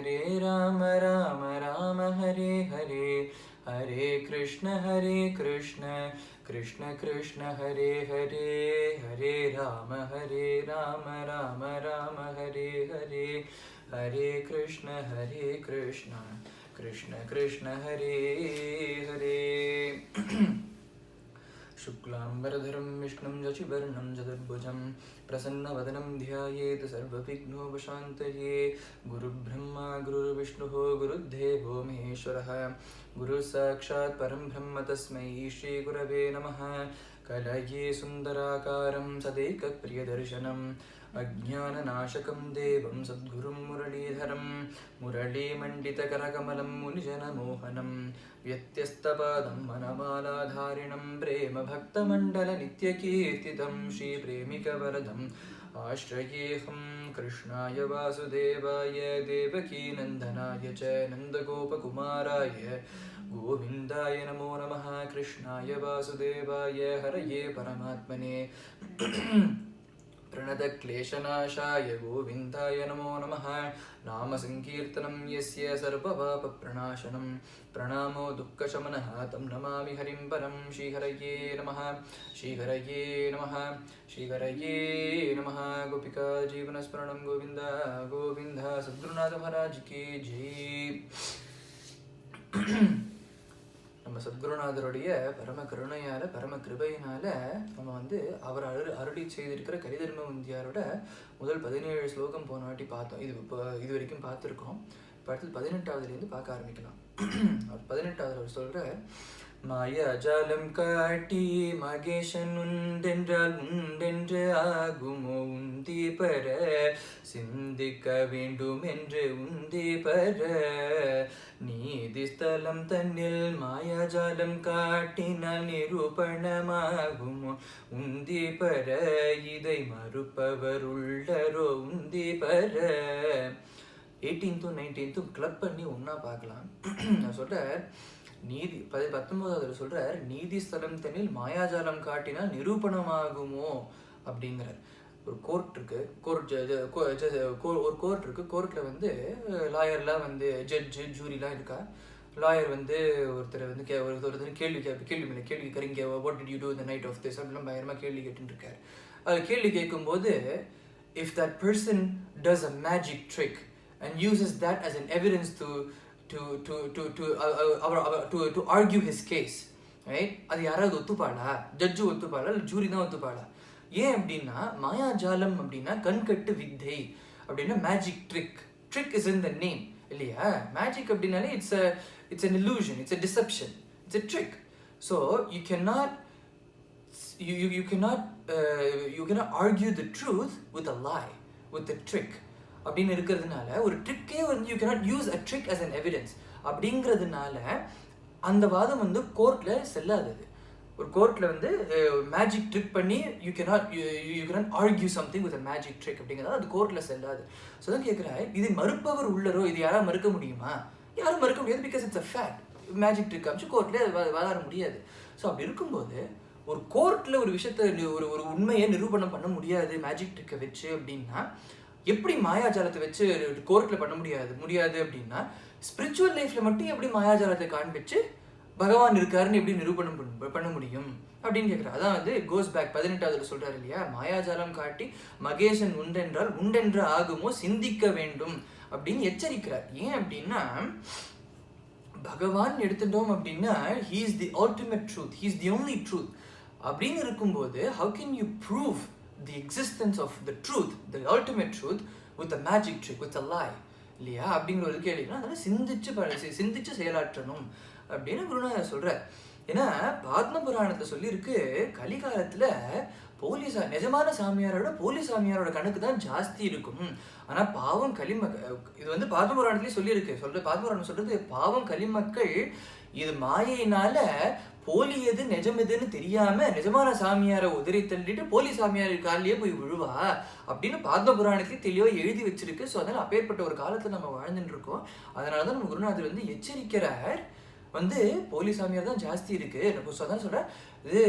हरे राम राम राम हरे हरे हरे कृष्ण कृष्ण कृष्ण हरे हरे हरे राम राम राम हरे हरे हरे कृष्ण कृष्ण कृष्ण हरे हरे शुक्लांबरधरं विष्णुं शशिवर्णं चतुर्भुजं प्रसन्नवदनं ध्यायेत् सर्वविघ्नोपशान्तये गुरुब्रह्मा गुरुर्विष्णुः गुरुर्देवो महेश्वरः गुरुसाक्षात् परं ब्रह्म तस्मै श्रीगुरवे नमः कलये सुन्दराकारं सदैकप्रियदर्शनम् अज्ञाननाशकं देवं सद्गुरुं मुरलीधरं मुरलीमण्डितकरकमलं मुनिजनमोहनं व्यत्यस्तपादं वनमालाधारिणं प्रेमभक्तमण्डलनित्यकीर्तितं श्रीप्रेमिकवरदम् आश्रयेऽहं कृष्णाय वासुदेवाय देवकीनन्दनाय च नन्दगोपकुमाराय गोविन्दाय नमो नमः कृष्णाय वासुदेवाय हरये परमात्मने प्रणतक्लेशनाशाय गोविन्दाय नमो नमः नामसङ्कीर्तनं यस्य सर्वपापप्रणाशनं प्रणामो दुःखशमनः तं नमामि हरिं परं श्रीहरये नमः गोपिका जीवनस्मरणं गोविन्द गोविन्द सद्गुरुनाथ महाराज की जय நம்ம சத்குருநாதருடைய பரம கருணையால் பரம கிருபையினால் நம்ம வந்து அவர் அருளி செய்திருக்கிற கலிதர்ம விந்தியாரோட முதல் 17 ஸ்லோகம் போன வாட்டி பார்த்தோம். இது வரைக்கும் பார்த்துருக்கோம். இப்போ அடுத்தது 18வதுலேருந்து பார்க்க ஆரம்பிக்கலாம். அவர் 18வது அவர் சொல்கிற மாயாஜாலம் காட்டி மகேஷன் உண்டென்றால் உண்டென்று ஆகுமோ உந்தி பெற சிந்திக்க வேண்டும் என்று உந்தி பெற நீதி ஸ்தலம் தன்னில் மாயாஜாலம் காட்டினால் நிரூபணமாகுமோ உந்தி பெற இதை மறுப்பவர் உள்ளரோ உந்தி பெற 18th 19th கிளப் பண்ணி ஒன்றா பார்க்கலாம். நான் சொல்கிறேன் நீதி 19வது சொல்கிறார் நீதி ஸ்தலம் தன்னில் மாயாஜாலம் காட்டினால் நிரூபணமாகுமோ அப்படிங்கிறார். ஒரு கோர்ட் இருக்குது, ஒரு கோர்ட் இருக்குது. கோர்ட்டில் வந்து லாயர்லாம் வந்து ஜட்ஜு ஜூரிலாம் இருக்கா. லாயர் வந்து ஒருத்தர் வந்து ஒருத்தர் கேள்வி கேட்குறீங்க what did you do the night of this அப்படிலாம் பயங்கரமாக கேள்வி கேட்டுருக்காரு. அது கேள்வி கேட்கும்போது if that person does a magic trick and uses that as an evidence to argue his case, right? அது யாராவது ஒத்துப்பாளா? ஜட்ஜு ஒத்துப்பாளா இல்லை ஜூரி தான் ஒத்துப்பாளா? ஏன் அப்படின்னா மாயாஜாலம் அப்படின்னா கண்கட்டு வித்தை அப்படின்னா magic trick is in the name இல்லையா? மேஜிக் அப்படின்னாலே it's an illusion, it's a deception, it's a trick. So you cannot argue the truth with a lie, with a trick அப்படின்னு இருக்கிறதுனால ஒரு ட்ரிக்கே வந்து you cannot use a trick as an evidence அப்படிங்கிறதுனால அந்த வாதம் வந்து கோர்ட்டில் செல்லாதது. ஒரு கோர்ட்டில் வந்து மேஜிக் ட்ரிக் பண்ணி you cannot argue something with a magic trick அப்படிங்கிறதால அது கோர்ட்டில் செல்லாது. ஸோ தான் கேட்குறேன், இது மறுப்பவர் உள்ளரோ, இது யாராவது மறுக்க முடியுமா? யாரும் மறுக்க முடியாது. Because it's a fact. Magic trick அமைச்சு கோர்ட்டில் வாதாட முடியாது. ஸோ அப்படி இருக்கும்போது ஒரு கோர்ட்டில் ஒரு விஷயத்தை ஒரு உண்மையை நிரூபணம் பண்ண முடியாது மேஜிக் ட்ரிக்கை வச்சு அப்படின்னா எப்படி மாயாஜாலத்தை வச்சு கோர்ட்டில் பண்ண முடியாது அப்படின்னா ஸ்பிரிச்சுவல் லைஃப்பில் மட்டும் எப்படி மாயாஜாலத்தை காண்பிச்சு பகவான் இருக்காருன்னு எப்படி நிரூபணம் பண்ண முடியும் அப்படின்னு கேட்குறாரு. அதான் வந்து கோஸ் பேக் 18வது சொல்கிறாரு இல்லையா, மாயாஜாலம் காட்டி மகேஷன் உண்டென்றால் உண்டென்று ஆகுமோ சிந்திக்க வேண்டும் அப்படின்னு எச்சரிக்கிறார். ஏன் அப்படின்னா பகவான் எடுத்துட்டோம் அப்படின்னா he is the ultimate truth, he is the only truth அப்படின்னு இருக்கும்போது how can you prove the existence of the truth, the ultimate truth, with a magic trick, with a lie இல்லையா அப்படிங்கிற ஒரு கேள்வினா அதெல்லாம் சிந்திச்சு செயலாற்றணும் அப்படின்னு குருநாதர் சொல்கிறார். ஏன்னா பாத்ம புராணத்தை சொல்லியிருக்கு கலிகாலத்தில் நிஜமான சாமியாரோட போலி சாமியாரோட கணக்கு தான் ஜாஸ்தி இருக்கும். ஆனால் பாவம் இது வந்து பாத்ம புராணத்துலேயே சொல்லியிருக்கு. பாத்ம புராணம் சொல்கிறது பாவம் களிமக்கள் இது மாயினால போலி எது நிஜம் எதுன்னு தெரியாம நிஜமான சாமியாரை உதறி தள்ளிட்டு போலி சாமியார் காலிலேயே போய் விழுவா அப்படின்னு பாத்ம புராணத்துலேயே தெளிவாக எழுதி வச்சிருக்கு. ஸோ அதனால் அப்பேற்பட்ட ஒரு காலத்தில் நம்ம வாழ்ந்துட்டு இருக்கோம். அதனால தான் நம்ம குருநாதர் வந்து எச்சரிக்கிறார், வந்து போலி சாமியார் தான் ஜாஸ்தி இருக்கு. அதான் சொல்றேன், இது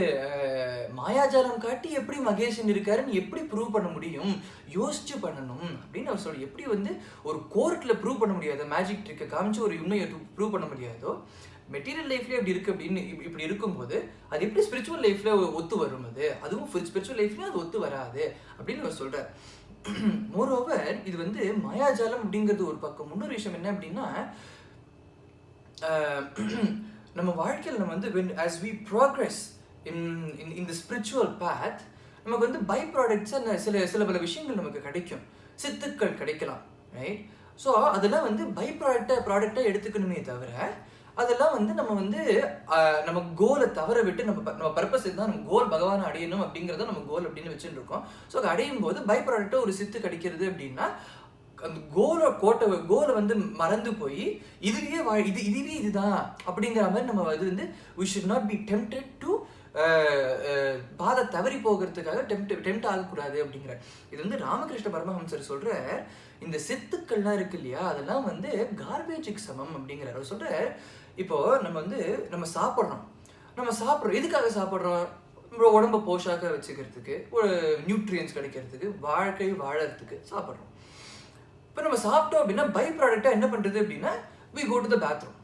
மாயாஜாலம் காட்டி எப்படி மகேஷன் இருக்காருன்னு எப்படி ப்ரூவ் பண்ண முடியும், யோசிச்சு பண்ணணும் அப்படின்னு அவர் சொல்ல. எப்படி வந்து ஒரு கோர்ட்ல ப்ரூவ் பண்ண முடியாத மேஜிக் ட்ரிக்கை காமிச்சு ஒரு உண்மையை ப்ரூவ் பண்ண முடியாதோ, மெட்டீரியல் லைஃப்லேயே அப்படி இருக்குது அப்படின்னு இப்படி இருக்கும்போது அது எப்படி ஸ்பிரிச்சுவல் லைஃப்பில் ஒத்து வரும்? அதுவும் ஸ்பிரிச்சுவல் லைஃப்லேயும் அது ஒத்து வராது அப்படின்னு அவர் சொல்கிறார். மோரோவர் இது வந்து மாயாஜாலம் அப்படிங்கிறது ஒரு பக்கம். இன்னொரு விஷயம் என்ன அப்படின்னா, நம்ம வாழ்க்கையில் நம்ம வந்து as we progress in the spiritual path, நமக்கு வந்து பை ப்ராடக்ட்ஸாக சில பல விஷயங்கள் நமக்கு கிடைக்கும், சித்துக்கள் கிடைக்கலாம், ரைட்? ஸோ அதெல்லாம் வந்து பை ப்ராடக்டாக எடுத்துக்கணுமே தவிர, அதெல்லாம் வந்து நம்ம வந்து நம்ம கோலை தவற விட்டு நம்ம பர்பஸ் இதுதான், நம்ம கோல் பகவானை அடையணும் அப்படிங்கிறத நம்ம கோல் அப்படின்னு வச்சுட்டு இருக்கோம். ஸோ அதை அடையும் போது பை ப்ராடக்டாக ஒரு சித்து கிடைக்கிறது அப்படின்னா, அந்த கோலை வந்து மறந்து போய் இதுவே இதுதான் அப்படிங்கிற மாதிரி நம்ம அது வந்து we should not be tempted to பாதை தவறி போகிறதுக்காக டெம்ட் ஆகக்கூடாது அப்படிங்கிற. இது வந்து ராமகிருஷ்ண பரமஹம்சர் சொல்ற, இந்த சித்துக்கள்லாம் இருக்கு இல்லையா, அதெல்லாம் வந்து கார்பேஜுக்கு சமம் அப்படிங்கிறார். அவர் சொல்ற, இப்போ நம்ம சாப்பிட்றோம் எதுக்காக சாப்பிட்றோம்? உடம்பை போஷாக்க வச்சுக்கிறதுக்கு, ஒரு நியூட்ரியன்ஸ் கிடைக்கிறதுக்கு, வாழ்க்கை வாழறதுக்கு சாப்பிட்றோம். இப்போ நம்ம சாப்பிட்டோம் அப்படின்னா பை ப்ராடக்டாக என்ன பண்ணுறது அப்படின்னா, we go to the bathroom,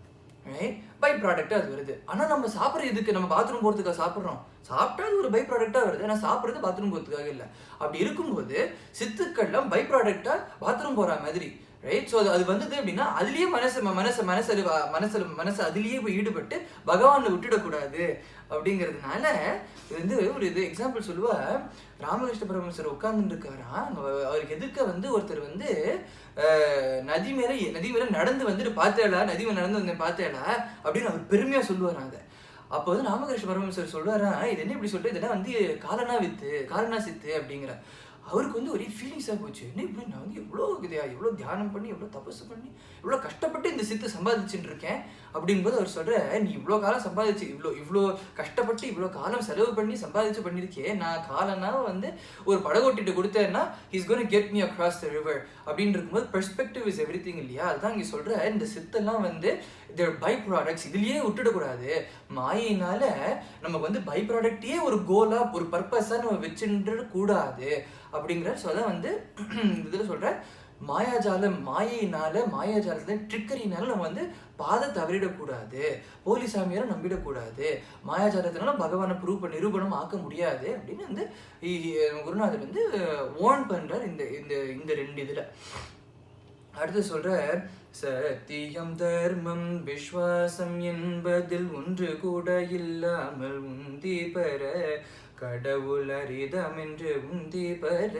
right? பை ப்ராடக்டாக அது வருது. ஆனால் நம்ம சாப்பிட்றது இதுக்கு, நம்ம பாத்ரூம் போகிறதுக்காக சாப்பிட்றோம். சாப்பிட்டா அது ஒரு பை ப்ராடக்டாக வருது, ஆனால் சாப்பிட்றது பாத்ரூம் போகிறதுக்காக இல்லை. அப்படி இருக்கும்போது சித்துக்கள்லாம் பை ப்ராடக்டாக பாத்ரூம் போகிற மாதிரி, ரைட்? ஸோ அது வந்தது அப்படின்னா அதுலேயே மனசு அதுலேயே போய் ஈடுபட்டு பகவானை விட்டுடக்கூடாது அப்படிங்கிறதுனால இது வந்து ஒரு எக்ஸாம்பிள் சொல்லுவா. ராமகிருஷ்ண பரமஹம்சர் உட்கார்ந்துட்டு இருக்காராம், அவருக்கு எதுக்க வந்து ஒருத்தர் வந்து நதி மேல நடந்து வந்துட்டு பார்த்தேடா, நதி மேல நடந்து வந்து பார்த்தேடா அப்படின்னு அவர் பெருமையா சொல்லுவாராம். அதை அப்போ வந்து ராமகிருஷ்ண பரமஹம்சர் சொல்லுவாரா, இது என்ன இப்படி சொல்லிட்டு, இதெல்லாம் வந்து காலனா சித்து அப்படிங்கிற. அவருக்கு வந்து ஒரே ஃபீலிங்ஸாக போச்சு. என்ன இப்படி நான் வந்து எவ்வளோ தியானம் பண்ணி, எவ்வளோ தபசு பண்ணி, எவ்வளோ கஷ்டப்பட்டு இந்த சித்து சம்பாதிச்சுட்டு இருக்கேன் அப்படிங்கும்போது அவர் சொல்கிற, நீ இவ்வளோ காலம் சம்பாதிச்சு, இவ்வளோ கஷ்டப்பட்டு இவ்வளோ காலம் செலவு பண்ணி பண்ணியிருக்கேன், நான் காலனா வந்து ஒரு படகோட்டிட்டு கொடுத்தேன்னா he's going to get me across the river அப்படின்னு இருக்கும்போது பெர்ஸ்பெக்டிவ் இஸ் எவ்ரிதிங் இல்லையா? அதுதான் இங்கே சொல்கிற, இந்த சித்தெல்லாம் வந்து their பை ப்ராடக்ட்ஸ் இதுலேயே விட்டுடக்கூடாது. மாயினால நமக்கு வந்து பை ப்ராடக்டையே ஒரு கோலாக, ஒரு பர்பஸாக நம்ம வச்சுட்டு கூடாது அப்படிங்கிற. ஸோ அதான் வந்து இதில் சொல்கிற, மாயாஜாலத்தில் ட்ரிக்கரினால நம்ம வந்து பாதை தவறிடக்கூடாது, போலி சாமியாரை நம்பிடக்கூடாது, மாயாஜாலத்தினால பகவானை நிரூபணம் ஆக்க முடியாது அப்படின்னு வந்து குருநாதர் வந்து வார்ன் பண்றார் இந்த ரெண்டு இதில். அடுத்து சொல்ற, சத்தியம் தர்மம் விஸ்வாசம் என்பதில் ஒன்று கூட இல்லாமல் உந்தி பெற கடவுள் அரிதம் என்று உந்தி பெற.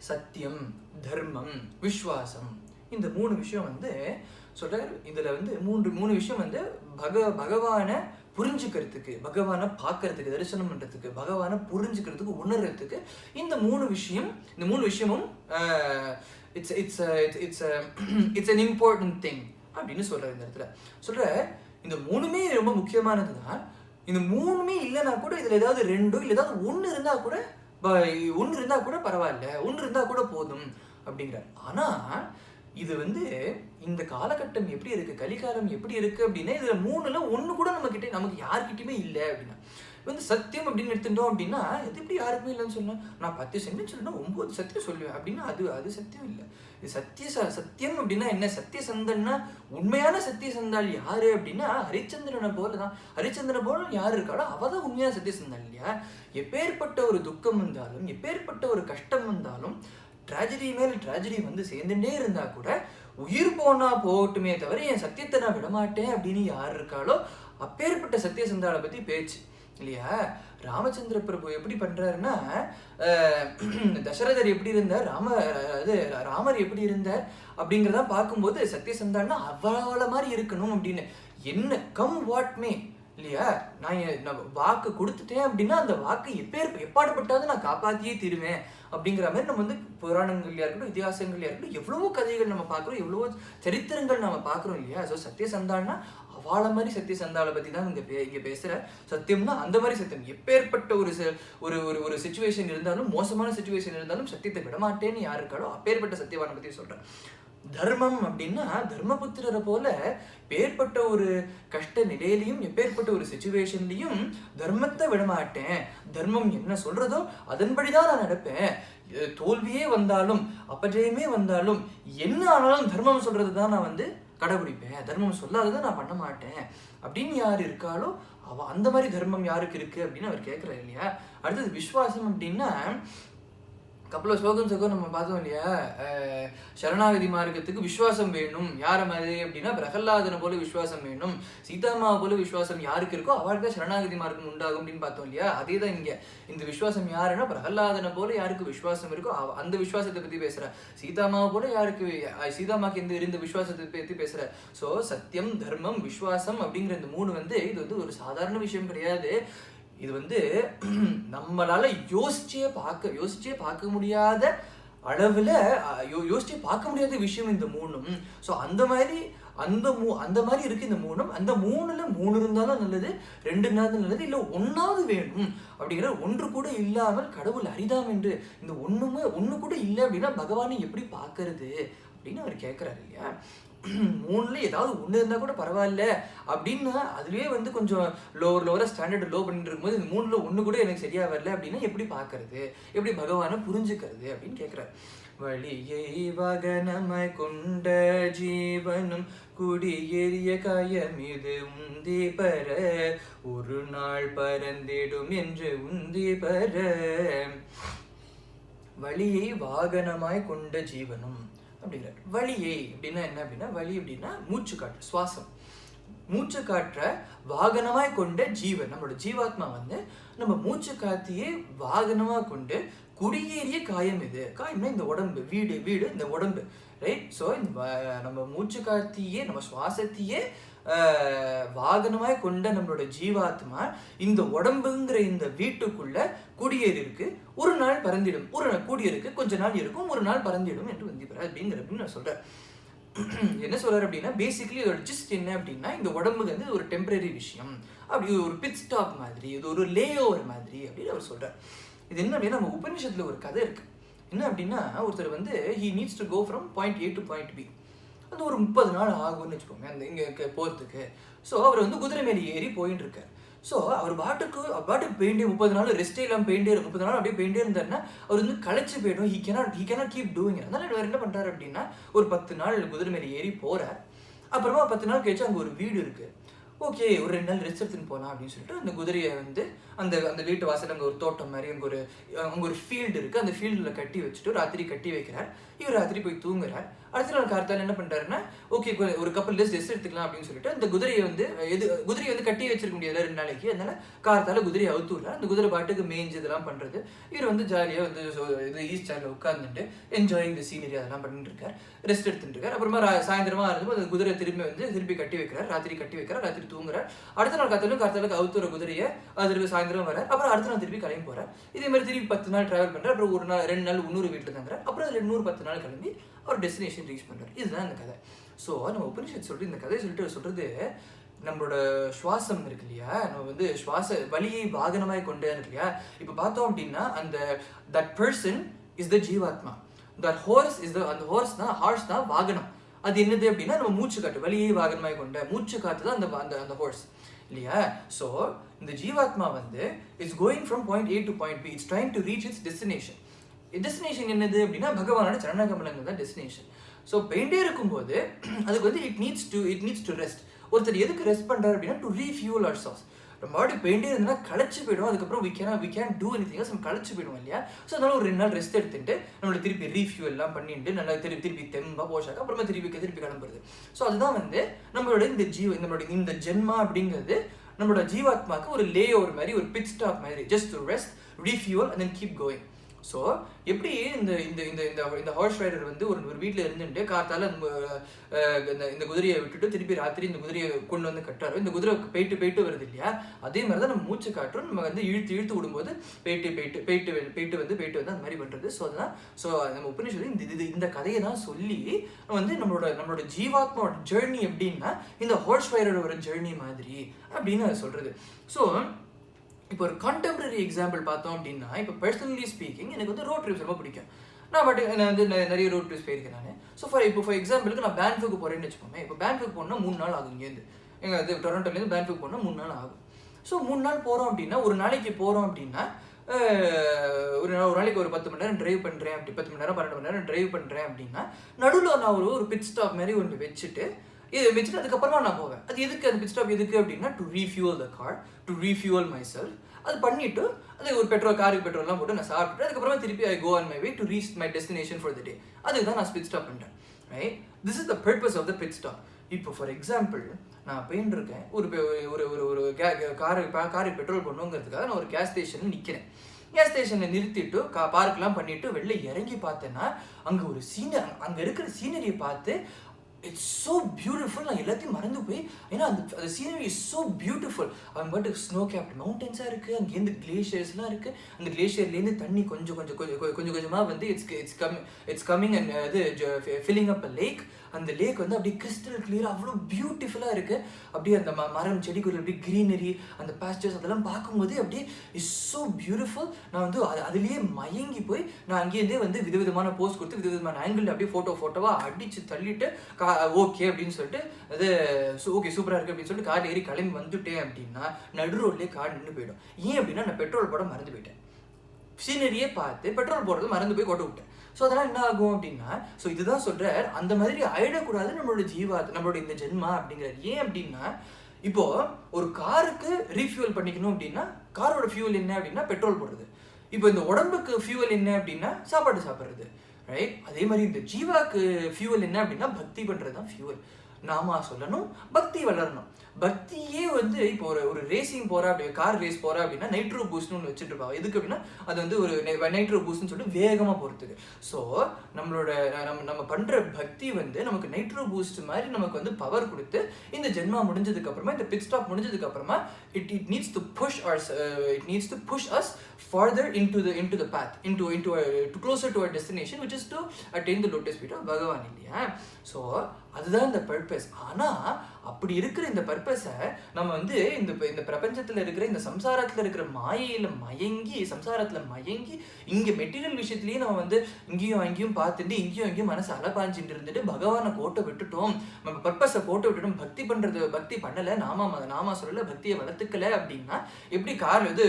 சத்தியம், தர்மம், விஸ்வாசம், இந்த மூணு விஷயம் வந்து சொல்றார். இதுல வந்து மூணு விஷயம் வந்து பகவானை புரிஞ்சுக்கிறதுக்கு, பகவானை பார்க்கறதுக்கு, தரிசனம் பண்றதுக்கு, பகவானை புரிஞ்சுக்கிறதுக்கு, உணர்றதுக்கு இந்த மூணு விஷயமும் இட்ஸ் an important thing அப்படின்னு சொல்றாரு. இந்த இடத்துல சொல்ற, இந்த மூணுமே ரொம்ப முக்கியமானது தான். இந்த மூணுமே இல்லைன்னா கூட இதுல ஏதாவது ரெண்டோ இல்லை ஏதாவது ஒன்று இருந்தா கூட பரவாயில்ல, ஒன்று இருந்தா கூட போதும் அப்படிங்கிறார். ஆனா இது வந்து இந்த காலகட்டம் எப்படி இருக்கு, கலிகாலம் எப்படி இருக்கு அப்படின்னா, இதுல மூணுல ஒண்ணு கூட நமக்கு யாருக்கிட்டையுமே இல்லை அப்படின்னா. வந்து சத்தியம் அப்படின்னு எடுத்துட்டோம் அப்படின்னா, இது எப்படி யாருக்குமே இல்லைன்னு சொன்னேன், நான் 10 சென்டென்ஸ் சொல்லுன்னா 9 சத்தியம் சொல்லுவேன் அப்படின்னா அது சத்தியம் இல்லை. இது சத்தியம் அப்படின்னா என்ன? சத்தியசந்தன்னா, உண்மையான சத்தியசந்தாள் யாரு அப்படின்னா ஹரிச்சந்திரனை போலதான். ஹரிச்சந்திரனை போல யாரு இருக்காளோ அவதான் உண்மையான சத்தியசந்தாள் இல்லையா? எப்பேற்பட்ட ஒரு துக்கம் வந்தாலும், எப்பேற்பட்ட ஒரு கஷ்டம் வந்தாலும், ட்ராஜடி மேல் ட்ராஜடி வந்து சேர்ந்துட்டே இருந்தா கூட உயிர் போனா போகட்டுமே தவிர என் சத்தியத்தை நான் விடமாட்டேன் அப்படின்னு யார் இருக்காளோ அப்பேற்பட்ட சத்தியசந்தாளை பத்தி பேச்சு இல்லையா? ராமச்சந்திர பிரபு எப்படி பண்றாருன்னா, தசரதர் எப்படி இருந்தார், ராமர் எப்படி இருந்தார் அப்படிங்கிறத பார்க்கும்போது சத்தியசந்தான்னா அவள மாதிரி இருக்கணும் அப்படின்னு. என்ன கம் வாட் மே இல்லையா? நான் வாக்கு கொடுத்துட்டேன் அப்படின்னா அந்த வாக்கு எப்பாடுபட்டாவது நான் காப்பாத்தியே தீருவேன் அப்படிங்கிற மாதிரி நம்ம வந்து புராணங்கள்லையா இருக்கட்டும், இதிகாசங்கள்லையா இருக்கட்டும், எவ்வளவோ கதைகள் நம்ம பார்க்குறோம், எவ்வளவோ சரித்திரங்கள் நம்ம பார்க்குறோம் இல்லையா? ஸோ சத்தியசந்தான்னா அவளை மாதிரி சத்தியசந்தாளை பற்றி தான் இங்கே பேசுகிற. சத்தியம்னா அந்த மாதிரி சத்தியம். எப்பேற்பட்ட ஒரு சுச்சுவேஷன் இருந்தாலும், மோசமான சுச்சுவேஷன் இருந்தாலும் சத்தியத்தை விடமாட்டேன்னு யார் இருக்காளோ அப்பேற்பட்ட சத்தியவானை பற்றி சொல்கிறேன். தர்மம் அப்படின்னா தர்மபுத்திரரை போல எப்பேற்பட்ட ஒரு கஷ்ட நிலையிலையும் எப்பேற்பட்ட ஒரு சிச்சுவேஷன்லையும் தர்மத்தை விடமாட்டேன், தர்மம் என்ன சொல்றதோ அதன்படிதான் நான் நடப்பேன், தோல்வியே வந்தாலும் அபஜயமே வந்தாலும் என்ன ஆனாலும் தர்மம் சொல்றது தான் நான் வந்து கடைபிடிப்பேன், தர்மம் சொல்லாததை நான் பண்ண மாட்டேன் அப்படின்னு யார் இருக்காளோ அந்த மாதிரி தர்மம் யாருக்கு இருக்கு அப்படின்னு அவர் கேட்கிறார் இல்லையா. அடுத்தது விஸ்வாசம் அப்படின்னா கப்பல ஸ்லோகம் நம்ம பார்த்தோம் இல்லையா, சரணாகதி மார்க்கத்துக்கு விஸ்வாசம் வேணும். யாரை மாதிரி அப்படின்னா பிரகல்லாதனை போல விஸ்வாசம் வேணும், சீதாமாவை போல விஸ்வாசம் யாருக்கு இருக்கோ அவருக்கு தான் சரணாகதி மார்க்கம் உண்டாகும் அப்படின்னு பார்த்தோம் இல்லையா. அதே தான் இங்க இந்த விஸ்வாசம் யாருன்னா பிரகல்லாதனை போல யாருக்கு விஸ்வாசம் இருக்கோ அந்த விஸ்வாசத்தை பத்தி பேசுற, சீதாமாவை போல யாருக்கு சீதாமாக்கு இருந்த விஸ்வாசத்தை பத்தி பேசுற. ஸோ சத்தியம் தர்மம் விஸ்வாசம் அப்படிங்கிற இந்த மூணு வந்து இது வந்து ஒரு சாதாரண விஷயம் கிடையாது. இது வந்து நம்மளால யோசிச்சே பார்க்க முடியாத அளவுல யோசிச்சே பார்க்க முடியாத விஷயம் இந்த மூணும். ஸோ அந்த மாதிரி இருக்கு இந்த மூணும். அந்த மூணுல 3 இருந்தாலும் நல்லது, 2 இருந்தாலும் நல்லது, இல்லை ஒன்னாவது வேணும். அப்படிங்கிற ஒன்று கூட இல்லாமல் கடவுள் அரிதாம் என்று இந்த ஒண்ணு கூட இல்லை அப்படின்னா பகவானை எப்படி பார்க்கறது அப்படின்னு அவர் கேட்கிறாரு இல்லையா. 3ல ஏதாவது ஒன்று இருந்தால் கூட பரவாயில்ல அப்படின்னு அதுவே வந்து கொஞ்சம் லோவராக ஸ்டாண்டர்ட் லோ பண்ணிட்டு இருக்கும்போது இந்த 3ல ஒன்று கூட எனக்கு சரியா வரல அப்படின்னா எப்படி பார்க்கறது, எப்படி பகவானை புரிஞ்சுக்கிறது அப்படின்னு கேட்குறாரு. வழியை வாகனமாய் கொண்ட ஜீவனும் குடியேறிய காயமிது உந்தி பெற ஒரு நாள் பறந்திடும் என்று உந்தி பெற. வழியை வாகனமாய் கொண்ட ஜீவனும் அப்படிங்கிறார். வழியை அப்படின்னா என்ன அப்படின்னா, வழி அப்படின்னா மூச்சு காற்று, சுவாசம். மூச்சு காற்ற வாகனமாய் கொண்ட ஜீவன், நம்மளோட ஜீவாத்மா வந்து நம்ம மூச்சு காத்தியே வாகனமா கொண்டு குடியேறிய காயம் இது. காயம்னா இந்த உடம்பு, வீடு இந்த உடம்பு, ரைட். ஸோ நம்ம மூச்சு காத்தியே நம்ம சுவாசத்தையே வாகனமாய் கொண்ட நம்மளோட ஜீவாத்மா இந்த உடம்புங்கிற இந்த வீட்டுக்குள்ள குடியேறி இருக்கு. ஒரு நாள் பறந்திடும், கூடியிருக்கு, கொஞ்ச நாள் இருக்கும், ஒரு நாள் பறந்திடும் என்று வந்திப்பார் அப்படின்னு நான் சொல்றேன். என்ன சொல்றாரு அப்படின்னா, பேசிக்கலி இதோட ஜிஸ்ட் என்ன அப்படின்னா, இந்த உடம்புக்கு வந்து ஒரு டெம்பரரி விஷயம், அப்படி ஒரு பிட் ஸ்டாப் மாதிரி, இது ஒரு லே ஓவர் மாதிரி அப்படின்னு அவர் சொல்றார். இது என்ன அப்படின்னா, நம்ம உபநிஷத்துல ஒரு கதை இருக்கு. என்ன அப்படின்னா, ஒருத்தர் வந்து he needs to go from point A to point B. அது ஒரு 30 நாள் ஆகும்னு வச்சுக்கோங்க அந்த இங்கே போகிறதுக்கு. ஸோ அவர் வந்து குதிரை மேலே ஏறி போயின்னு இருக்கார். ஸோ அவர் பாட்டுக்கு பெயிண்டே 30 நாள் ரெஸ்டே இல்லாமல் பெயிண்டே 30 நாள் அப்படியே பெயிண்டே இருந்தாருன்னா அவர் வந்து களைச்சு போயிடும். He cannot keep doing. அதனால அவர் என்ன பண்ணுறாரு அப்படின்னா, ஒரு 10 நாள் குதிரை மேலே ஏறி போகிறார். அப்புறமா 10 நாள் கழிச்சு அங்கே ஒரு வீடு இருக்குது. ஓகே, ஒரு 2 நாள் ரெஸ்ட் எடுத்துன்னு போகலாம் அப்படின்னு சொல்லிட்டு அந்த குதிரையை வந்து அந்த வீட்டு வாசல் அங்கே ஒரு தோட்டம் மாதிரி அங்கே ஒரு ஃபீல்டு இருக்குது, அந்த ஃபீல்டில் கட்டி வச்சுட்டு ராத்திரி கட்டி வைக்கிறார். இவர் ராத்திரி போய் தூங்குறார். அடுத்த நாள் கார்த்தால என்ன பண்ணுறாருன்னா, ஓகே ஒரு கப்பல் ரெஸ்ட் எடுத்துக்கலாம் அப்படின்னு சொல்லிட்டு அந்த குதிரையை வந்து கட்டி வச்சிருக்க முடியாது 2 நாளைக்கு. அதனால கார்த்தால குதிரையை அவுத்துடுறார். அந்த குதிரை பாட்டுக்கு மேய்ஞ்சு இதெல்லாம் பண்ணுறது. இவர் வந்து ஜாலியாக வந்து இது ஈஸ்ட் சேர்ல உட்காந்துட்டு என்ஜாயிங் த சீனரி அதெல்லாம் பண்ணிட்டு இருக்கார், ரெஸ்ட் எடுத்துட்டு இருக்கார். அப்புறமா சாயந்தரமா இருந்தப்போ அந்த குதிரை திருப்பி கட்டி வைக்கிறார், ராத்திரி கட்டி வைக்கிறார், ராத்திரி தூங்குறார். அடுத்த நாள் கார்த்தாலுக்கு அவுத்துற குதிரையை திருப்பி சாயந்தரம் வர, அப்புறம் அடுத்த நாள் திருப்பி கிளம்பி போறார். இதே மாதிரி திருப்பி 10 நாள் டிராவல் பண்றார். அப்புறம் ஒரு நாள் 2 நாள் இன்னொரு வீட்டில் தங்குறார். அப்புறம் அதில் 10 நாள் கிளம்பி அவர் டெஸ்டினேஷன் ரீச் பண்றாரு. இதுதான் இந்த கதை. ஸோ நம்ம உபனிஷத் சொல்லிட்டு இந்த கதையை சொல்லிட்டு சொல்றது, நம்மளோட சுவாசம் இருக்கு இல்லையா, நம்ம வந்து வலியை வாகனமாய் கொண்டே இருக்கு இல்லையா. இப்போ பார்த்தோம் அப்படின்னா அந்த தட் பர்சன் இஸ் த ஜீவாத்மா, தட் ஹார்ஸ் இஸ் அந்த ஹார்ஸ் தான் வாகனம். அது என்னது அப்படின்னா நம்ம மூச்சு காற்று, வலியை வாகனமாய் கொண்ட மூச்சு காற்று தான் அந்த ஹார்ஸ் இல்லையா. ஸோ இந்த ஜீவாத்மா வந்து it's going from point A to point B. It's trying to reach it's destination. என்னது அப்படின்னா பகவானோட சரணகமலங்கள் தான் டெஸ்டினேஷன். ஸோ பெயிண்டே இருக்கும்போது அதுக்கு வந்து இட் நீட்ஸ் டு ரெஸ்ட். ஒருத்தர் எதுக்கு ரெஸ்ட் பண்ணுறாரு அப்படின்னா, டு ரீஃபியூல் அவர் சாஸ். நம்ம பாடி பெயிண்டே இருந்தால் களைச்சு போயிடும். அதுக்கப்புறம் we can't do anything else, நம்ம களைச்சு போயிடுவோம் இல்லையா. ஸோ அதனால ஒரு 2 நாள் ரெஸ்ட் எடுத்துட்டு நம்மளை திருப்பி ரீஃபியூல் எல்லாம் பண்ணிட்டு நல்லா திருப்பி தெம்பா போஷாக்க அப்புறமா திருப்பி கிளம்புறது. ஸோ அதுதான் வந்து நம்மளோட இந்த ஜென்மா அப்படிங்கிறது நம்மளோட ஜீவாத்மாக்கு ஒரு லே ஓவர் மாதிரி, ஒரு பிட் ஸ்டாப் மாதிரி, just to rest, refuel and then keep going. So எப்படி இந்த ஹார்ஸ் ரைடர் வந்து ஒரு வீட்டில் இருந்துட்டு காத்தால இந்த குதிரையை விட்டுட்டு திருப்பி ராத்திரி இந்த குதிரையை கொண்டு வந்து கட்டுறாரு. இந்த குதிரை போயிட்டு வருது இல்லையா. அதே மாதிரி தான் நம்ம மூச்சு காட்டுறோம். நம்ம வந்து இழுத்து விடும்போது போயிட்டு வந்து அந்த மாதிரி பண்ணுறது. ஸோ அதுதான் நம்ம உபநிஷத்து இந்த கதையை தான் சொல்லி வந்து நம்மளோட ஜீவாத்மாவோட ஜேர்னி எப்படின்னா இந்த ஹார்ஸ் ரைடரோட ஒரு ஜேர்னி மாதிரி அப்படின்னு அது சொல்றது. ஸோ இப்போ ஒரு கான்டெம்பரரி எக்ஸாம்பிள் பார்த்தோம் அப்படின்னா, இப்போ பர்சனலி ஸ்பீக்கிங் எனக்கு வந்து ரோட் ட்ரிப்ஸ் ரொம்ப பிடிக்கும். நான் பட் நான் வந்து நிறைய ரோட் ட்ரிப்ஸ் போயிருக்கேன் நான். ஸோ ஃபார் எக்ஸாம்பிளுக்கு நான் பேங்காக்கு போகிறேன்னு வச்சுக்கோங்க. இப்போ பேங்காக்கு போனால் 3 நாள் ஆகும். இங்கேருந்து எங்கள் இது டொரண்டோலேருந்து பேங்காக்கு போனால் 3 நாள் ஆகும். ஸோ 3 நாள் போகிறோம் அப்படின்னா, ஒரு நாளைக்கு போகிறோம் அப்படின்னா ஒரு நாளைக்கு ஒரு 10 மணி நேரம் ட்ரைவ் பண்ணுறேன், அப்படி 10 மணி நேரம் 12 மணி நேரம் ட்ரைவ் பண்ணுறேன் அப்படின்னா, நடுவில் நான் ஒரு பிட் ஸ்டாப் மாதிரி ஒன்று வச்சுட்டு அதுக்கப்புறமா நான் போவேன். அது எதுக்கு அந்த பிட் ஸ்டாப் எதுக்கு அப்படின்னா, to refuel the car, to refuel my self. அது பண்ணிவிட்டு அது ஒரு காருக்கு பெட்ரோல்லாம் போட்டு நான் சாப்பிட்டுட்டு அதுக்கப்புறமா திருப்பி I go on my way to reach my destination for the day. அதுக்கு தான் நான் பிட் ஸ்டாப் பண்ணுறேன். Right, this is the purpose of the pit stop. இப்போ ஃபார் எக்ஸாம்பிள் நான் போயின்னு இருக்கேன், ஒரு காருக்கு பெட்ரோல் பண்ணுங்கிறதுக்காக நான் ஒரு கேஸ் ஸ்டேஷனில் நிற்கிறேன். கேஸ் ஸ்டேஷனில் நிறுத்திட்டு பார்க்லாம் பண்ணிவிட்டு வெளில இறங்கி பார்த்தேன்னா, அங்கே ஒரு அங்கே இருக்கிற சீனரியை பார்த்து இட்ஸ் ஸோ பியூட்டிஃபுல். நான் எல்லாத்தையும் மறந்து போய், ஏன்னா அந்த சீனரி இஸ் ஸோ பியூட்டிஃபுல். அவங்க பாட்டு ஸ்னோ கேப்ட் மவுண்டன்ஸாக இருக்குது, அங்கேருந்து கிளேஷியர்ஸ்லாம் இருக்குது. அந்த கிளேஷியர்லேருந்து தண்ணி கொஞ்சம் கொஞ்சமாக வந்து இட்ஸ் கம்மிங் அண்ட் இது ஃபில்லிங் அப் அ லேக். அந்த லேக் வந்து அப்படியே கிறிஸ்டல் கிளியராக அவ்வளோ பியூட்டிஃபுல்லாக இருக்குது. அப்படியே அந்த மரம் செடிக்குள்ள அப்படியே க்ரீனரி, அந்த பாஸ்டர்ஸ் அதெல்லாம் பார்க்கும்போது அப்படியே இட்ஸ் ஸோ பியூட்டிஃபுல். நான் வந்து அதுலேயே மயங்கி போய் நான் அங்கேருந்தே வந்து விதவிதமான போஸ் கொடுத்து விதவிதமான ஆங்கிள் அப்படியே ஃபோட்டோவாக அடித்து தள்ளிட்டு ஓகே அப்படின்னு சொல்லிட்டு அது ஓகே சூப்பராக இருக்குது அப்படின்னு சொல்லிட்டு கார் ஏறி கிளம்பி வந்துட்டேன் அப்படின்னா நடு ரோட்லேயே கார் நின்று போயிடும். ஏன் அப்படின்னா நான் பெட்ரோல் போட மறந்து போயிட்டேன். சீனரியே பார்த்து பெட்ரோல் போடுறது மறந்து போய் கொட்ட விட்டேன். ஸோ அதெல்லாம் என்ன ஆகும் அப்படின்னா, ஸோ இதுதான் சொல்கிறார், அந்த மாதிரி ஆயிடக்கூடாது நம்மளோட இந்த ஜென்மா அப்படிங்கிறார். ஏன் அப்படின்னா, இப்போ ஒரு காருக்கு ரீஃபியூல் பண்ணிக்கணும் அப்படின்னா காரோட ஃபியூல் என்ன அப்படின்னா பெட்ரோல் போடுறது. இப்போ இந்த உடம்புக்கு ஃபியூவல் என்ன அப்படின்னா சாப்பாடு சாப்பிட்றது. ரைட், அதே மாதிரி இந்த ஜீவாக்கு ஃபியூவல் என்ன அப்படின்னா பக்தி பண்ணுறது தான் ஃபியூவல். நாம சொல்லணும், பக்தி வளரணும். பக்தியே வந்து இப்போ ஒரு ரேசிங் போகிறா அப்படி கார் ரேஸ் போகிறா அப்படின்னா நைட்ரோ பூஸ்ட்னு ஒன்று வச்சுட்டு இருப்பாங்க. எதுக்கு அப்படின்னா அது வந்து ஒரு நைட்ரோ பூஸ்ட்னு சொல்லிட்டு வேகமாக போகிறதுக்கு. ஸோ நம்ம பண்ணுற பக்தி வந்து நமக்கு நைட்ரோ பூஸ்ட் மாதிரி நமக்கு வந்து பவர் கொடுத்து இந்த ஜென்மா முடிஞ்சதுக்கப்புறமா, இந்த பிட் ஸ்டாப் முடிஞ்சதுக்கப்புறமா it needs to push us further into the path, into closer to our destination, which is to attain the lotus feet of Bhagavan இல்லையா. ஸோ அதுதான் இந்த பர்பஸ். ஆனால் அப்படி இருக்கிற இந்த பர்பஸை நம்ம வந்து இந்த பிரபஞ்சத்தில் இருக்கிற இந்த சம்சாரத்தில் இருக்கிற மாயையில் மயங்கி இங்கே மெட்டீரியல் விஷயத்துலேயே நம்ம வந்து இங்கேயும் அங்கேயும் பார்த்துட்டு இங்கேயும் அங்கேயும் மனசு அலப்பாஞ்சிட்டு இருந்துட்டு பகவானை கோட்டை விட்டுட்டோம், நம்ம பர்பஸை கோட்டை விட்டுட்டோம், பக்தி பண்ணலை, நாமா சொல்லலை, பக்தியை வளர்த்துக்கலை அப்படின்னா எப்படி கார் வந்து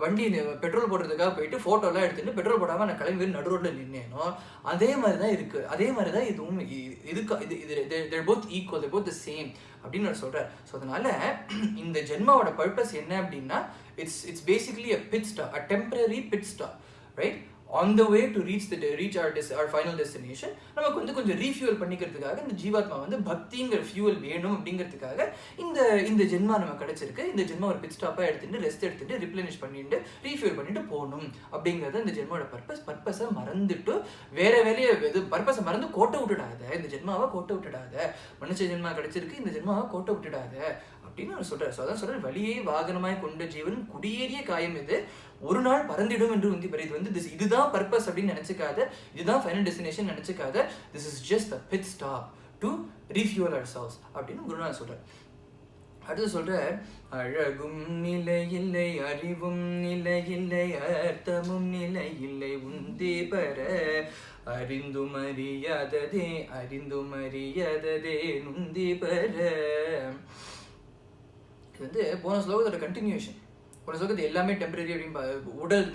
வண்டி பெட்ரோல் போடுறதுக்காக போயிட்டு ஃபோட்டோலாம் எடுத்துட்டு பெட்ரோல் போடாமல் நான் கிளம்பி நடு ரோட்டில் நின்னேனோ அதே மாதிரி தான் இருக்குது. அதே மாதிரி தான் இதுவும் they're both equal, they're both the same அப்படின்னு நான் சொல்கிறேன். ஸோ அதனால இந்த ஜென்மாவோட பர்பஸ் என்ன அப்படின்னா it's basically a pit stop, a temporary pit stop, right? On the way to reach our final destination, நமக்கு வந்து கொஞ்சம் ரீஃபியூல் பண்ணிக்கிறதுக்காக இந்த ஜீவாத்மா வந்து பக்திங்கிற ஃபியூவல் வேணும் அப்படிங்கிறதுக்காக இந்த ஜென்மா நமக்கு கிடைச்சிருக்கு. இந்த ஜென்மா ஒரு பிட் ஸ்டாப்பாக எடுத்துட்டு ரெஸ்ட் எடுத்துட்டு ரிப்ளனிஷ் பண்ணிட்டு ரீஃபியூல் பண்ணிட்டு போகணும் அப்படிங்கிறது இந்த ஜென்மாவோட பர்பஸை மறந்துட்டு வேற வேலையை பர்பஸை மறந்து கோட்டை விட்டுடாத, இந்த ஜென்மாவை கோட்டை விட்டுடாத, மனுஷ ஜென்மா கிடைச்சிருக்கு, இந்த ஜென்மாவை கோட்டை விட்டுடாத அப்படின்னு நான் சொல்கிறேன். ஸோ அதான் சொல்கிறேன், வழியை வாகனமாய் கொண்ட ஜீவன் குடியேறிய காயம் இது ஒரு நாள் பறந்திடும் என்று இது வந்து இதுதான் பர்பஸ் அப்படின்னு நினச்சிக்காத, இதுதான் ஃபைனல் டெஸ்டினேஷன் நினச்சிக்காத, this is just a pit stop to refuel our cells அப்படின்னு குருநாதர் சொல்கிறார். அடுத்து சொல்கிறார், அழகும் நிலையில்லை, அறிவும் நிலையில்லை, அர்த்தமும் நிலையில்லை, உந்தி பெற அறிந்தும் அறியாததே நுந்தி பெற. இது வந்து போன ஸ்லோகத்தோட கண்டினியூஷன். போன ஸ்லோகத்து எல்லாமே டெம்பரரி அப்படின்னு உடல்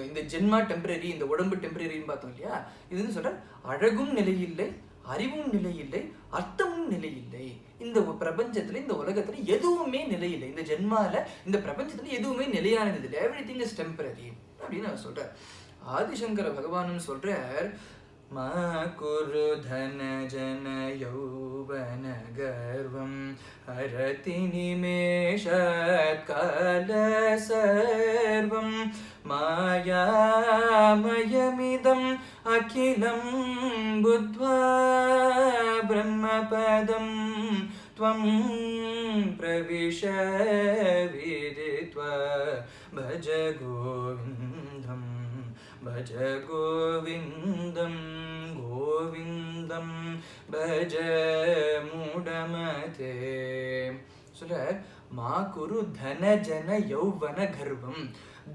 இந்த ஜென்மா டெம்பரரி, இந்த உடம்பு டெம்பரரின்னு பார்த்தோம் இல்லையா. இது வந்து சொல்ற அழகும் நிலையில்லை, அறிவும் நிலையில்லை, அர்த்தமும் நிலையில்லை. இந்த பிரபஞ்சத்துல இந்த உலகத்துல எதுவுமே நிலையில்லை. இந்த ஜென்மால இந்த பிரபஞ்சத்துல எதுவுமே நிலையானது இல்லை. எவ்ரிதிங் இஸ் டெம்பரரி அப்படின்னு நான் சொல்றேன். ஆதிசங்கர பகவானும் சொல்றார், மா குரு தன ஜன யௌவன கர்வம் ஹரதி நிமேஷாத் கால சர்வம் மாயாமயமிதம் அகிலம் புத்வா பிரம்மபதம் த்வம் பிரவிஷ விதித்வா பஜ கோவிந்தம் भज गोविन्दं गोविन्दं भज मूढमते. சொல்ற மா குரு தன ஜன யௌவன கர்வம்.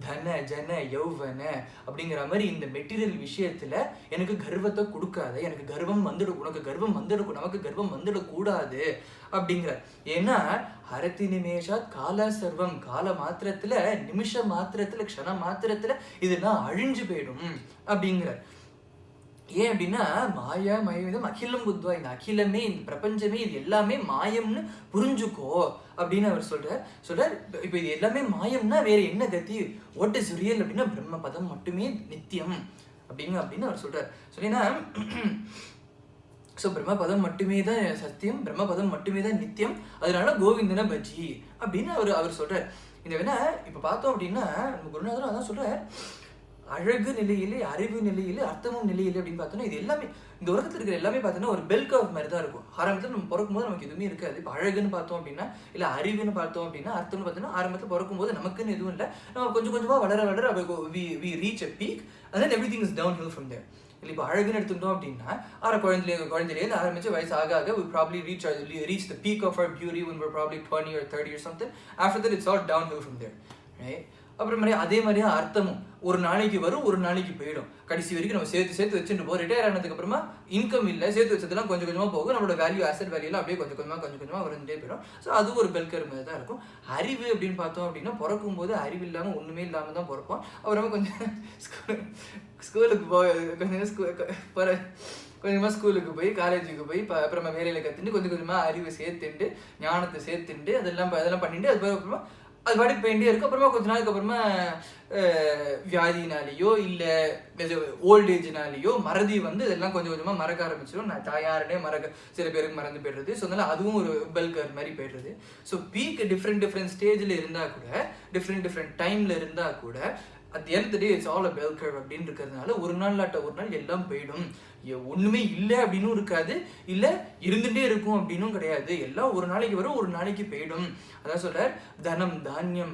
தன ஜன யௌவன அப்படிங்கிற மாதிரி இந்த மெட்டீரியல் விஷயத்துல எனக்கு கர்வத்தை கொடுக்காது, எனக்கு கர்வம் வந்துடும், உனக்கு கர்வம் வந்துடும், நமக்கு கர்வம் வந்துடக்கூடாது அப்படிங்கிற. ஏன்னா ஹரதி நிமேஷாத் கால சர்வம், கால மாத்திரத்துல நிமிஷ மாத்திரத்துல க்ஷண மாத்திரத்துல இதெல்லாம் அழிஞ்சு போயிடும் அப்படிங்கிற. ஏன் அப்படின்னா மாயா மயம் அகிலம் புத்வா, இந்த அகிலமே இந்த பிரபஞ்சமே இது எல்லாமே மாயம்னு புரிஞ்சுக்கோ அப்படின்னு அவர் சொல்றார். இப்போ இது எல்லாமே மாயம்னா வேற என்ன கதி, வாட் இஸ் ரியல் அப்படின்னா பிரம்மபதம் மட்டுமே நித்தியம் அப்படின்னு அவர் சொல்றார். சொல்லினா ஸோ பிரம்மபதம் மட்டுமே தான் சத்தியம், பிரம்மபதம் மட்டுமே தான் நித்தியம், அதனால கோவிந்தன பஜ்ஜி அப்படின்னு அவர் சொல்றார். இந்த வேணா இப்போ பார்த்தோம் அப்படின்னா நம்ம குருநாதரும் அதான் சொல்றார், அழகு நிலையிலே அறிவு நிலையிலே அர்த்தமும் நிலையிலே அப்படின்னு பார்த்தோன்னா இது எல்லாமே இந்த உலகத்தில் இருக்கிற எல்லாமே பார்த்தோன்னா ஒரு பெல் கர்வ் மாதிரி தான் இருக்கும். ஆரம்பத்தில் நம்ம பிறக்கும் போது நமக்கு எதுவுமே இருக்காது. இப்போ அழகுன்னு பார்த்தோம் அப்படின்னா இல்லை அறிவுன்னு பார்த்தோம் அப்படின்னா அர்த்தம்னு பார்த்தோன்னா ஆரம்பத்தில் பிறக்கும் போது நமக்குன்னு எதுவும் இல்லை, நம்ம கொஞ்சம் கொஞ்சமாக வளர வளர we reach a peak and then everything is downhill from there. இல்லை இப்போ அழகுன்னு எடுத்துட்டோம் அப்படின்னா குழந்தையிலேருந்து ஆரம்பிச்சு வயசு ஆக we probably reach the peak of our beauty when we're probably 20 or 30 or something. After that it's all downhill from there, right? அப்புறம் அதே மாதிரியா அர்த்தமும் ஒரு நாளைக்கு வரும் ஒரு நாளைக்கு போயிடும். கடைசி வரைக்கும் நம்ம சேர்த்து வச்சுட்டு போவோம். ரிட்டையர் ஆனதுக்கு அப்புறமா இன்கம் இல்லை, சேர்த்து வச்சதெல்லாம் கொஞ்சம் கொஞ்சமாக போகும், நம்மளோட வேல்யூ அசெட் வேல்யூலாம் அப்படியே கொஞ்சம் கொஞ்சமாக வந்துட்டே போயிடும். ஸோ அது ஒரு பெல்கர் மாதிரி தான் இருக்கும். அறிவு அப்படின்னு பார்த்தோம் அப்படின்னா பிறக்கும் போது அறிவு இல்லாமல் ஒன்றுமே இல்லாமல் தான் பிறப்போம். அப்புறமா கொஞ்சம் ஸ்கூலுக்கு கொஞ்சமாக ஸ்கூலுக்கு போய் காலேஜுக்கு போய் அப்புறமா வேலையில் கற்றுட்டு கொஞ்சம் கொஞ்சமாக அறிவை சேர்த்துண்டு ஞானத்தை சேர்த்துண்டு அதெல்லாம் பண்ணிட்டு அதுக்கப்புறமா அது பாட்டுக்கு போயிட்டே இருக்கும். அப்புறமா கொஞ்ச நாளுக்கு அப்புறமா வியாதினாலேயோ இல்லை ஓல்டேஜ்னாலேயோ மறதி வந்து இதெல்லாம் கொஞ்சம் கொஞ்சமாக மறக்க ஆரம்பிச்சிடும். நான் தாயாரனே சில பேருக்கு மறந்து போய்டுறது. ஸோ அதனால அதுவும் ஒரு பெல்கர் மாதிரி போய்டுறது. ஸோ பீக் டிஃப்ரெண்ட் ஸ்டேஜில் இருந்தால் கூட டிஃப்ரெண்ட் டைமில் இருந்தால் கூட at the end of the day it's all a bell curve அப்படின்னு இருக்கிறதுனால ஒரு நாள் எல்லாம் போயிடும். ஒன்றுமே இல்லை அப்படின்னும் இருக்காது, இல்லை இருந்துகிட்டே இருக்கும் அப்படின்னும் கிடையாது. எல்லாம் ஒரு நாளைக்கு வரும் ஒரு நாளைக்கு போயிடும். அதான் சொல்றார், தனம் தானியம்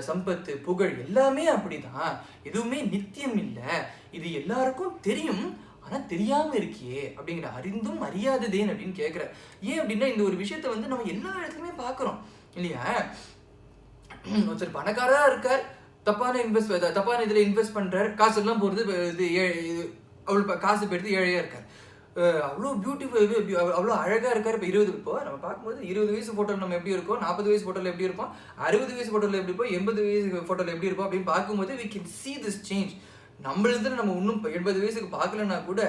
சம்பத்து புகழ் எல்லாமே அப்படிதான், எதுவுமே நித்தியம் இல்லை. இது எல்லாருக்கும் தெரியும், ஆனால் தெரியாமல் இருக்கியே அப்படிங்கிற. அறிந்தும் அறியாததேன் அப்படின்னு கேட்குற. ஏன் அப்படின்னா இந்த ஒரு விஷயத்த வந்து நம்ம எல்லா இடத்துலையுமே பார்க்குறோம் இல்லையா. ஒருத்தர் பணக்காரராக இருக்கார், தப்பான இதில் இன்வெஸ்ட் பண்ணுறாரு, காசு எல்லாம் போகிறது, அவ்வளோ காசு போயிடுது, ஏழையாக இருக்கார். அவ்வளோ பியூட்டிஃபுல், அவ்வளோ அழகாக இருக்கார். இப்போ நம்ம பார்க்கும்போது 20 வயசு ஃபோட்டோவில் நம்ம எப்படி இருக்கோம், 40 வயசு ஃபோட்டோவில் எப்படி இருப்போம், 60 வயசு ஃபோட்டோவில் எப்படி இருப்போம், 80 வயசு ஃபோட்டோவில் எப்படி இருப்போம் அப்படின்னு பார்க்கும்போது we can see this change. நம்மளிருந்து நம்ம இன்னும் 80 வயசுக்கு பார்க்கலன்னா கூட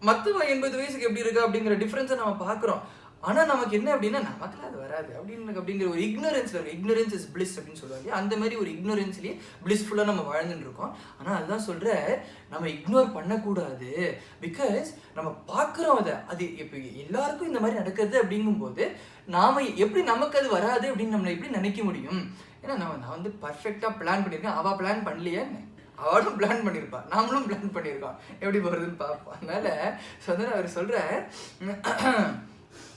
மற்றவங்க 80 வயசுக்கு எப்படி இருக்கா அப்படிங்கிற டிஃப்ரென்ஸை நம்ம பார்க்குறோம். ஆனால் நமக்கு என்ன அப்படின்னா நமக்குலாம் அது வராது அப்படிங்கிற ஒரு இக்னோரன்ஸ் இஸ் பிளிஸ் அப்படின்னு சொல்லுவாங்க. அந்த மாதிரி ஒரு இக்னோரன்ஸ்லேயே பிளிஸ்ஃபுல்லாக நம்ம வாழ்ந்துட்டு இருக்கோம். ஆனால் அதுதான் சொல்கிற, நம்ம இக்னோர் பண்ணக்கூடாது. பிகாஸ் நம்ம பார்க்குறோம் அது இப்போ எல்லாருக்கும் இந்த மாதிரி நடக்கிறது அப்படிங்கும்போது நாம் எப்படி நமக்கு அது வராது அப்படின்னு நம்மளை எப்படி நினைக்க முடியும்? ஏன்னா நான் வந்து பர்ஃபெக்டாக பிளான் பண்ணியிருக்கேன், அவள் பிளான் பண்ணலையே, அவளும் பிளான் பண்ணியிருப்பா, நாமளும் பிளான் பண்ணியிருக்கோம், எப்படி போகிறதுன்னு பார்ப்போம். அதனால அவர் சொல்கிற,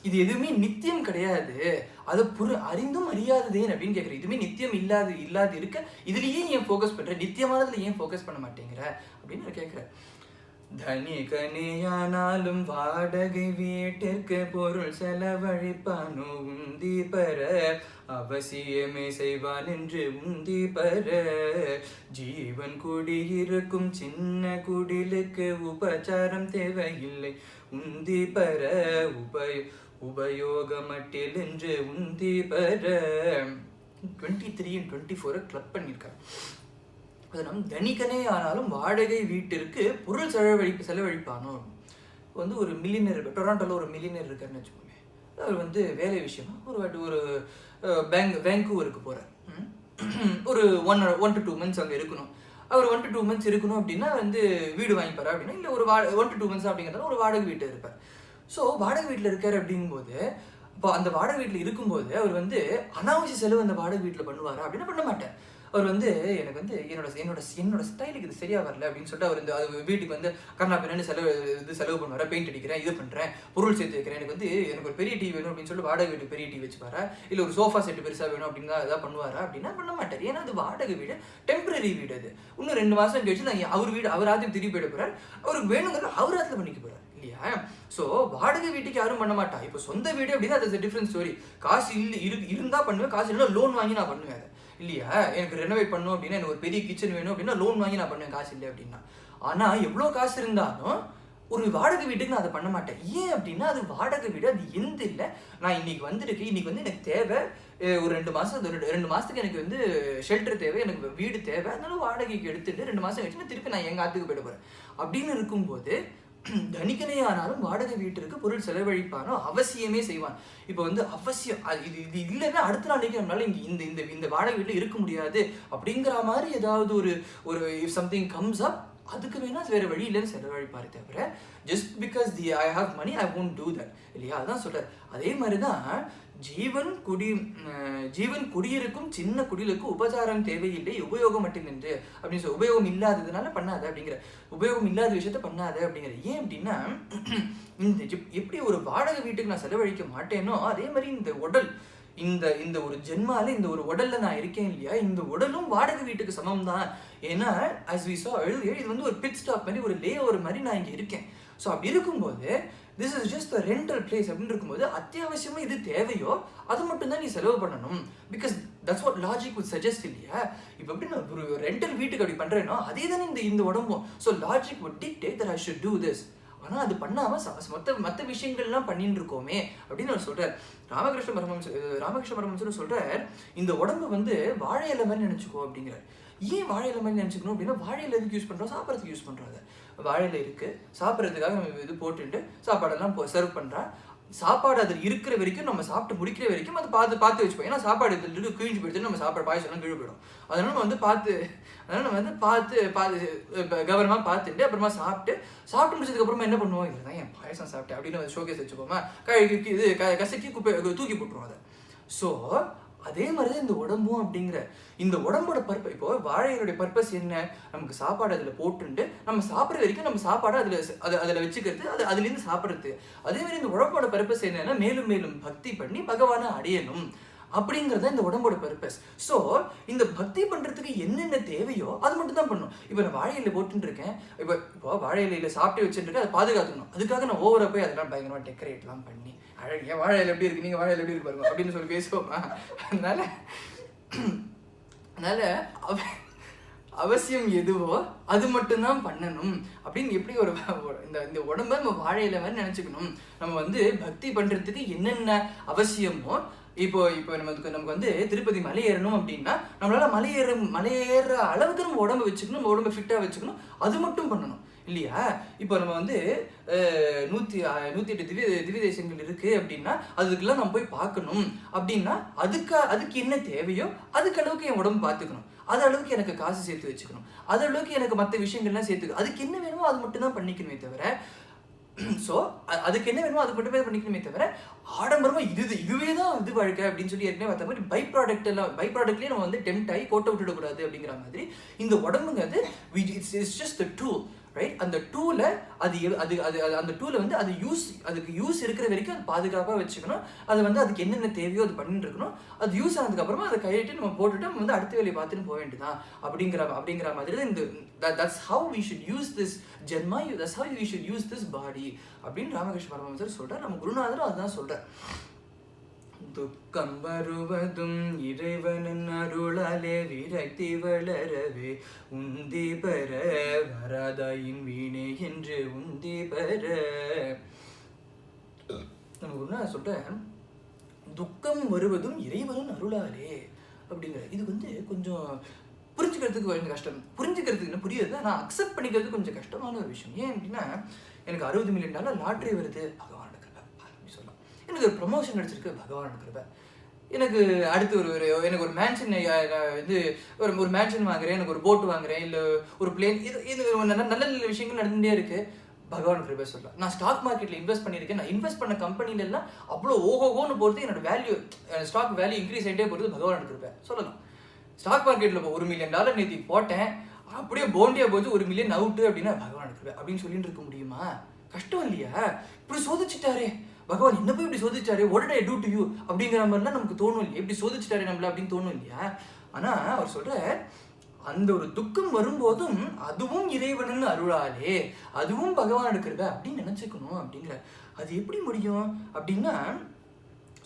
இது எதுவுமே நித்தியம் கிடையாது, அதை அறிந்தும் அறியாததேன் அப்படின்னு கேட்குற. இதுவுமே நித்தியம் இல்லாது இருக்க இதுலேயே ஏன் ஃபோக்கஸ் பண்ணுற, நித்தியமானதுல ஏன் ஃபோக்கஸ் பண்ண மாட்டேங்கிற அப்படின்னு கேட்குற. தனிகனியானாலும் வாடகை வீட்டிற்கு பொருள் செலவழிப்பானோ உந்தி பெற, அவசியமே செய்வான் என்று உந்தி பெற, ஜீவன் குடியிருக்கும் சின்ன குடிலுக்கு உபச்சாரம் தேவையில்லை உந்தி பெற, உபயோகமட்டில் என்று உந்தி பெற. 23 and 24 கிளப் பண்ணியிருக்காரு. அது நம்ம தனிக்கனே ஆனாலும் வாடகை வீட்டிற்கு பொருள் செலவழிப்பானோ. வந்து ஒரு மில்லியனர், டொராண்டோவில் ஒரு மில்லியனர் இருக்காருன்னு வச்சுக்கோங்க. அவர் வந்து வேலை விஷயமா ஒரு வேங்கூவருக்கு போகிறார். ஒரு 1 to 2 months அங்கே இருக்கணும். அவர் 1 to 2 months இருக்கணும் அப்படின்னா வந்து வீடு வாங்கிப்பார் அப்படின்னா, இல்லை ஒரு 1 to 2 months அப்படிங்கிறதால ஒரு வாடகை வீட்டில் இருப்பார். ஸோ வாடகை வீட்டில் இருக்கார் அப்படிங்கும்போது, இப்போ அந்த வாடகை வீட்டில் இருக்கும்போது அவர் வந்து அனாவசிய செலவு அந்த வாடகை வீட்டில் பண்ணுவாரா அப்படின்னா பண்ண மாட்டேன். அவர் வந்து எனக்கு வந்து என்னோட ஸ்டைலுக்கு இது சரியாக வரல அப்படின்னு சொல்லிட்டு அவர் இந்த வீட்டுக்கு வந்து கண்ணா பின்னாடி செலவு பண்ணுவாரா, பெயிண்ட் அடிக்கிறேன், இது பண்ணுறேன், பொருள் சேர்த்து வைக்கிறேன், எனக்கு ஒரு பெரிய டிவி வேணும் அப்படின்னு சொல்லிட்டு வாடகை வீட்டுக்கு பெரிய டிவி வச்சுப்பாரா, இல்லை ஒரு சோஃபா செட்டு பெருசாக வேணும் அப்படின்னு தான் எதாவது பண்ணுவாரா அப்படின்னா பண்ண மாட்டார். ஏன்னா அது வாடகை வீடு, டெம்பரரி வீடு. அது இன்னும் 2 மாதம் கழிச்சு நான் அவர் ஆദ്യം திருப்பி போயிட போகிறார். அவருக்கு வேணுங்கிறது அவர் ஆத்துல பண்ணிக்க போகிறார் இல்லையா? ஸோ வாடகை வீட்டுக்கு யாரும் பண்ண மாட்டா. இப்போ சொந்த வீடு அப்படின்னா அது டிஃப்ரெண்ட் ஸ்டோரி. காசு இருந்தா பண்ணுவேன், காசு இல்லைன்னா லோன் வாங்கி நான் பண்ணுவேன் அதை, இல்லையா? எனக்கு ரெனோவேட் பண்ணணும் அப்படின்னா, எனக்கு ஒரு பெரிய கிச்சன் வேணும் அப்படின்னா லோன் வாங்கி நான் பண்ணுவேன், காசு இல்லை அப்படின்னா. ஆனால் எவ்வளோ காசு இருந்தாலும் ஒரு வாடகை வீட்டுக்கு நான் அதை பண்ண மாட்டேன். ஏன் அப்படின்னா அது வாடகை வீடு, அது எந்த இல்லை. நான் இன்னைக்கு வந்திருக்கு, இன்னைக்கு வந்து எனக்கு தேவை ஒரு 2 மாதத்துக்கு எனக்கு வந்து ஷெல்டர் தேவை, எனக்கு வீடு தேவை, அதனால வாடகைக்கு எடுத்துட்டு 2 மாதம் கழிச்சு நான் திருப்பி நான் எங்கள் ஆத்துக்கு போயிட போகிறேன் அப்படின்னு இருக்கும்போது தனிக்கனே ஆனாலும் வாடகை வீட்டிற்கு பொருள் செலவழிப்பானோ அவசியமே செய்வான். இப்போ வந்து அவசியம் இது இல்லைன்னா அடுத்த நாளைக்கு நம்மளால இங்கே இந்த வாடகை வீட்டில் இருக்க முடியாது அப்படிங்கிற மாதிரி ஏதாவது ஒரு இஃப் சம்திங் கம்ஸ் அப், அதுக்கு வேணா வேற வழி இல்லைன்னு செலவழிப்பாரு தவிர just because I have money I won't do that, இல்லையா? அதான் சொல்றாரு. அதே மாதிரிதான் ஜீவன் குடியிருக்கும் சின்ன குடிலுக்கு உபசாரம் தேவையில்லை, உபயோகம் மட்டுமின்று அப்படின்னு சொல்லி, உபயோகம் இல்லாததுனால பண்ணாத அப்படிங்கிற, உபயோகம் இல்லாத விஷயத்த பண்ணாத அப்படிங்கிற. ஏன் அப்படின்னா எப்படி ஒரு வாடகை வீட்டுக்கு நான் செலவழிக்க மாட்டேனோ அதே மாதிரி இந்த உடல், இந்த ஒரு ஜென்மால இந்த ஒரு உடல்ல நான் இருக்கேன் இல்லையா, இந்த உடலும் வாடகை வீட்டுக்கு சமம் தான். ஏன்னா as we saw earlier, இது வந்து ஒரு பிட் ஸ்டாப் மாதிரி, ஒரு லே ஓவர் மாதிரி நான் இங்க இருக்கேன். ஸோ அப்படி இருக்கும்போது this is just a rental place அப்படின்னு இருக்கும்போது அத்தியாவசியமா இது தேவையோ அது மட்டும் தான் நீ செலவு பண்ணணும். Because that's what logic would suggest, இல்லையா? இப்போ எப்படி நான் ஒரு ரெண்டல் வீட்டுக்கு அப்படி பண்றேனோ அதே தானே இந்த உடம்பும். So logic would dictate that I should do this. ஆனால் அது பண்ணாமல் மற்ற விஷயங்கள்லாம் பண்ணிட்டு இருக்கோமே அப்படின்னு அவர் சொல்றார். ராமகிருஷ்ண பரமஹம்சர் சொல்றார், இந்த உடம்பு வந்து வாழை இலை மாதிரி நினைச்சுக்கோ அப்படிங்கிறார். ஏன் வாழை இலை மாதிரி நினைச்சுக்கணும் அப்படின்னா, வாழை இலை எதுக்கு யூஸ் பண்றோம்? சாப்பிட்றதுக்கு யூஸ் பண்றாங்க. வாழை இலை இருக்கு, சாப்பிட்றதுக்காக நம்ம இது போட்டுட்டு சாப்பாடெல்லாம் சர்வ் பண்றா. சாப்பாடு அதில் இருக்கிற வரைக்கும், நம்ம சாப்பிட்டு முடிக்கிற வரைக்கும் அது பார்த்து வச்சுப்போம். ஏன்னா சாப்பாடு இதில் இருக்கு கிழிஞ்சு போயிடுச்சு, நம்ம சாப்பாடு பாயசம்லாம் கீழே போயிடும். அதனால நம்ம வந்து பார்த்து கவனமாக பார்த்துட்டு அப்புறமா சாப்பிட்டு முடிச்சதுக்கு அப்புறமா என்ன பண்ணுவோம், இதுதான் என் பாயசம் சாப்பிட்டேன் அப்படின்னு ஷோகேஸ் வச்சுப்போமா, கசக்கி தூக்கி போட்டுருவோம் அதை. ஸோ அதே மாதிரிதான் இந்த உடம்பும் அப்படிங்கிற, இந்த உடம்போட பர்பஸ், இப்போ வாழையினுடைய பர்பஸ் என்ன? நமக்கு சாப்பாடு அதில் போட்டுட்டு நம்ம சாப்பிட்ற வரைக்கும் நம்ம சாப்பாடு அதில் வச்சுக்கிறது, அதுலேருந்து சாப்பிட்றது. அதே மாதிரி இந்த உடம்போட பர்பஸ் என்னன்னா, மேலும் மேலும் பக்தி பண்ணி பகவானை அடையணும் அப்படிங்கிறது இந்த உடம்போட பர்பஸ். ஸோ இந்த பக்தி பண்றதுக்கு என்னென்ன தேவையோ அது மட்டும் தான் பண்ணணும். இப்போ நான் வாழை இலை போட்டுட்டு இருக்கேன், இப்போ வாழை இலையில சாப்பிட்டு வச்சுட்டு இருக்கேன், அதை பாதுகாத்துக்கணும். அதுக்காக நான் ஓவரா போய் அதெல்லாம் பயங்கரமா டெக்கரேட்லாம் பண்ணி அழகிய வாழை இலை எப்படி இருக்கு, நீங்க வாழை இலை எப்படி இருக்கு பாருங்க அப்படின்னு சொல்லி பேசுவோமா? அதனால அவசியம் எதுவோ அது மட்டும்தான் பண்ணணும் அப்படின்னு எப்படி ஒரு இந்த உடம்ப நம்ம வாழை இலை மாதிரி நினைச்சுக்கணும். நம்ம வந்து பக்தி பண்றதுக்கு என்னென்ன அவசியமோ, இப்போ நமக்கு வந்து திருப்பதி மலை ஏறணும் அப்படின்னா நம்மளால மலையேற அளவுக்கு நம்ம உடம்பு வச்சுக்கணும், நம்ம உடம்பு ஃபிட்டா வச்சுக்கணும், அது மட்டும் பண்ணணும், இல்லையா? இப்போ நம்ம வந்து 108 திவ்ய தேசங்கள் இருக்கு அப்படின்னா அதுக்கெல்லாம் நம்ம போய் பார்க்கணும் அப்படின்னா அதுக்கு என்ன தேவையோ அதுக்கு அளவுக்கு என் உடம்பு பார்த்துக்கணும், அது அளவுக்கு எனக்கு காசு சேர்த்து வச்சுக்கணும், அது அளவுக்கு எனக்கு மற்ற விஷயங்கள்லாம் சேர்த்துக்கணும், அதுக்கு என்ன வேணுமோ அது மட்டும் தான் பண்ணிக்கணுமே தவிர, ஸோ அதுக்கு என்ன வேணுமோ அது மட்டுமே பண்ணிக்கணுமே தவிர ஆடம்பரமா இதுவே தான் இது வாழ்க்கை அப்படின்னு சொல்லி ஏற்கனவே பார்த்த மாதிரி பை ப்ராடக்ட்லேயே நம்ம வந்து டெம்ட் ஆகி கோட்டை விட்டுடக்கூடாது அப்படிங்கிற மாதிரி இந்த உடம்புங்கிறது it's just the tool, right? அந்த டூலை அந்த டூலை வந்து அதுக்கு யூஸ் இருக்கிற வரைக்கும் அது பாதுகாப்பாக வச்சுக்கணும். அது வந்து அதுக்கு என்னென்ன தேவையோ அது பண்ணிட்டு இருக்கணும். அது யூஸ் ஆனதுக்கப்புறமா அதை கையிட்டு நம்ம போட்டுட்டு நம்ம வந்து அடுத்த வேலையை பார்த்துட்டு போக வேண்டியதான் அப்படிங்கிற மாதிரி தான் இந்த that's how we should use this ஜென்மா, that's how we should use this body அப்படின்னு ராமகிருஷ்ண பரமஹம்சர் சொல்றார். நம்ம குருநாதரும் அதுதான் சொல்றார். துக்கம் வருவதும் இறைவனின் அருளாலே விரக்தி வளரவே உந்தி பெற வராதாயின் வீணே என்று உந்தி பெற. நம்ம குருநாதர் சொல்ற துக்கம் வருவதும் இறைவனின் அருளாலே அப்படிங்கிற இது வந்து கொஞ்சம் புரிஞ்சுக்கிறதுக்கு கொஞ்சம் கஷ்டம். புரிஞ்சுக்கிறதுக்கு புரியுது, ஆனால் அக்செப்ட் பண்ணிக்கிறது கொஞ்சம் கஷ்டமான ஒரு விஷயம். ஏன் அப்படின்னா, எனக்கு $60 மில்லியன் லாட்ரி வருது, பகவானோட கிருபை அப்படின்னு சொல்லலாம். எனக்கு ஒரு ப்ரொமோஷன் கிடைச்சிருக்கு, பகவானோட கிருபை. எனக்கு அடுத்து எனக்கு ஒரு மேன்ஷன் இது ஒரு மேன்ஷன் வாங்குறேன், எனக்கு ஒரு போட் வாங்குறேன், இல்லை ஒரு பிளேன், இது நல்ல நல்ல விஷயங்கள் நடந்துகிட்டே இருக்கு, பகவான் கிருபை சொல்லலாம். நான் ஸ்டாக் மார்க்கெட்டில் இன்வெஸ்ட் பண்ணியிருக்கேன், நான் இன்வெஸ்ட் பண்ண கம்பெனிலெல்லாம் அவ்வளோ ஓஹோன்னு போகிறது, என்னோட ஸ்டாக் வேல்யூ இன்க்ரீஸ் ஆகிட்டே போகிறது, பகவானோட கிருபை சொல்லலாம். ஸ்டாக் மார்க்கெட்டில் $1 மில்லியன் நேற்று போட்டேன், அப்படியே போண்டியா போச்சு, $1 மில்லியன் அவுட்டு அப்படின்னா பகவான் கிருபை அப்படின்னு சொல்லிட்டு இருக்க முடியுமா? கஷ்டம் இல்லையா? இப்படி சோதிச்சுட்டாரே பகவான், என்ன போய் இப்படி சோதிச்சாரு, what did I do to you அப்படிங்கிற மாதிரிலாம் நமக்கு தோணும் இல்லையா? இப்படி சோதிச்சுட்டாரு நம்மள அப்படின்னு தோணும் இல்லையா? ஆனால் அவர் சொல்ற அந்த ஒரு துக்கம் வரும்போதும் அதுவும் இறைவனின் அருளாலே, அதுவும் பகவான் எடுக்கிறத அப்படின்னு நினைச்சுக்கணும் அப்படிங்கிற. அது எப்படி முடியும் அப்படின்னா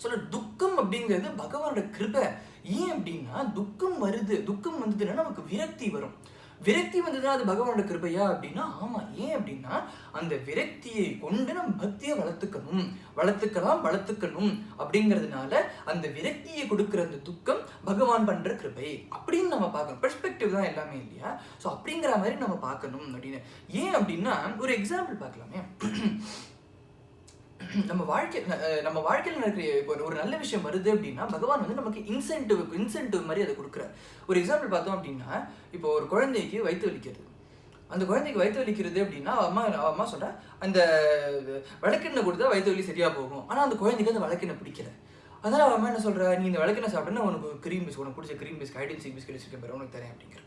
சொல்ல, துக்கம் அப்படிங்கிறது பகவானோட கிருபை. ஏன் அப்படின்னா துக்கம் வந்ததுன்னா நமக்கு விரக்தி வரும். விரக்தி வந்ததுன்னா அது பகவானோட கிருபையா அப்படின்னா ஆமா. ஏன் அப்படின்னா அந்த விரக்தியை கொண்டு நம்ம பக்தியை வளர்த்துக்கணும் அப்படிங்கிறதுனால அந்த விரக்தியை கொடுக்கிற அந்த துக்கம் பகவான் பண்ற கிருபை அப்படின்னு நம்ம பார்க்கணும். பெர்ஸ்பெக்டிவ் தான் எல்லாமே இல்லையா? ஸோ அப்படிங்கிற மாதிரி நம்ம பார்க்கணும் அப்படின்னு. ஏன் அப்படின்னா ஒரு எக்ஸாம்பிள் பார்க்கலாமே. நம்ம வாழ்க்கையில் நடக்கிற இப்போ ஒரு நல்ல விஷயம் வருது அப்படின்னா பகவான் வந்து நமக்கு இன்சென்டிவ் மாதிரி அதை கொடுக்குறாரு. ஒரு எக்ஸாம்பிள் பார்த்தோம் அப்படின்னா, இப்போ ஒரு குழந்தைக்கு வயிற்று வலிக்கிறது. அந்த குழந்தைக்கு வயிற்று வலிக்கிறது அப்படின்னா அம்மா சொல்றா அந்த விளக்கெண்ணெய் கொடுத்தா வயிற்று வலி சரியா போகும். ஆனால் அந்த குழந்தைக்கு அந்த விளக்கெண்ணெய் பிடிக்கல. அதனால அம்மா என்ன சொல்றா, நீ இந்த விளக்கெண்ணெய் சாப்பிட்டா உனக்கு உனக்கு பிடிச்ச கிரீம் பிஸ்கட் ஹைடென்சிக் பிஸ்கட் வச்சிருக்கேன் பாரு, உனக்கு தரேன் அப்படிங்கிற.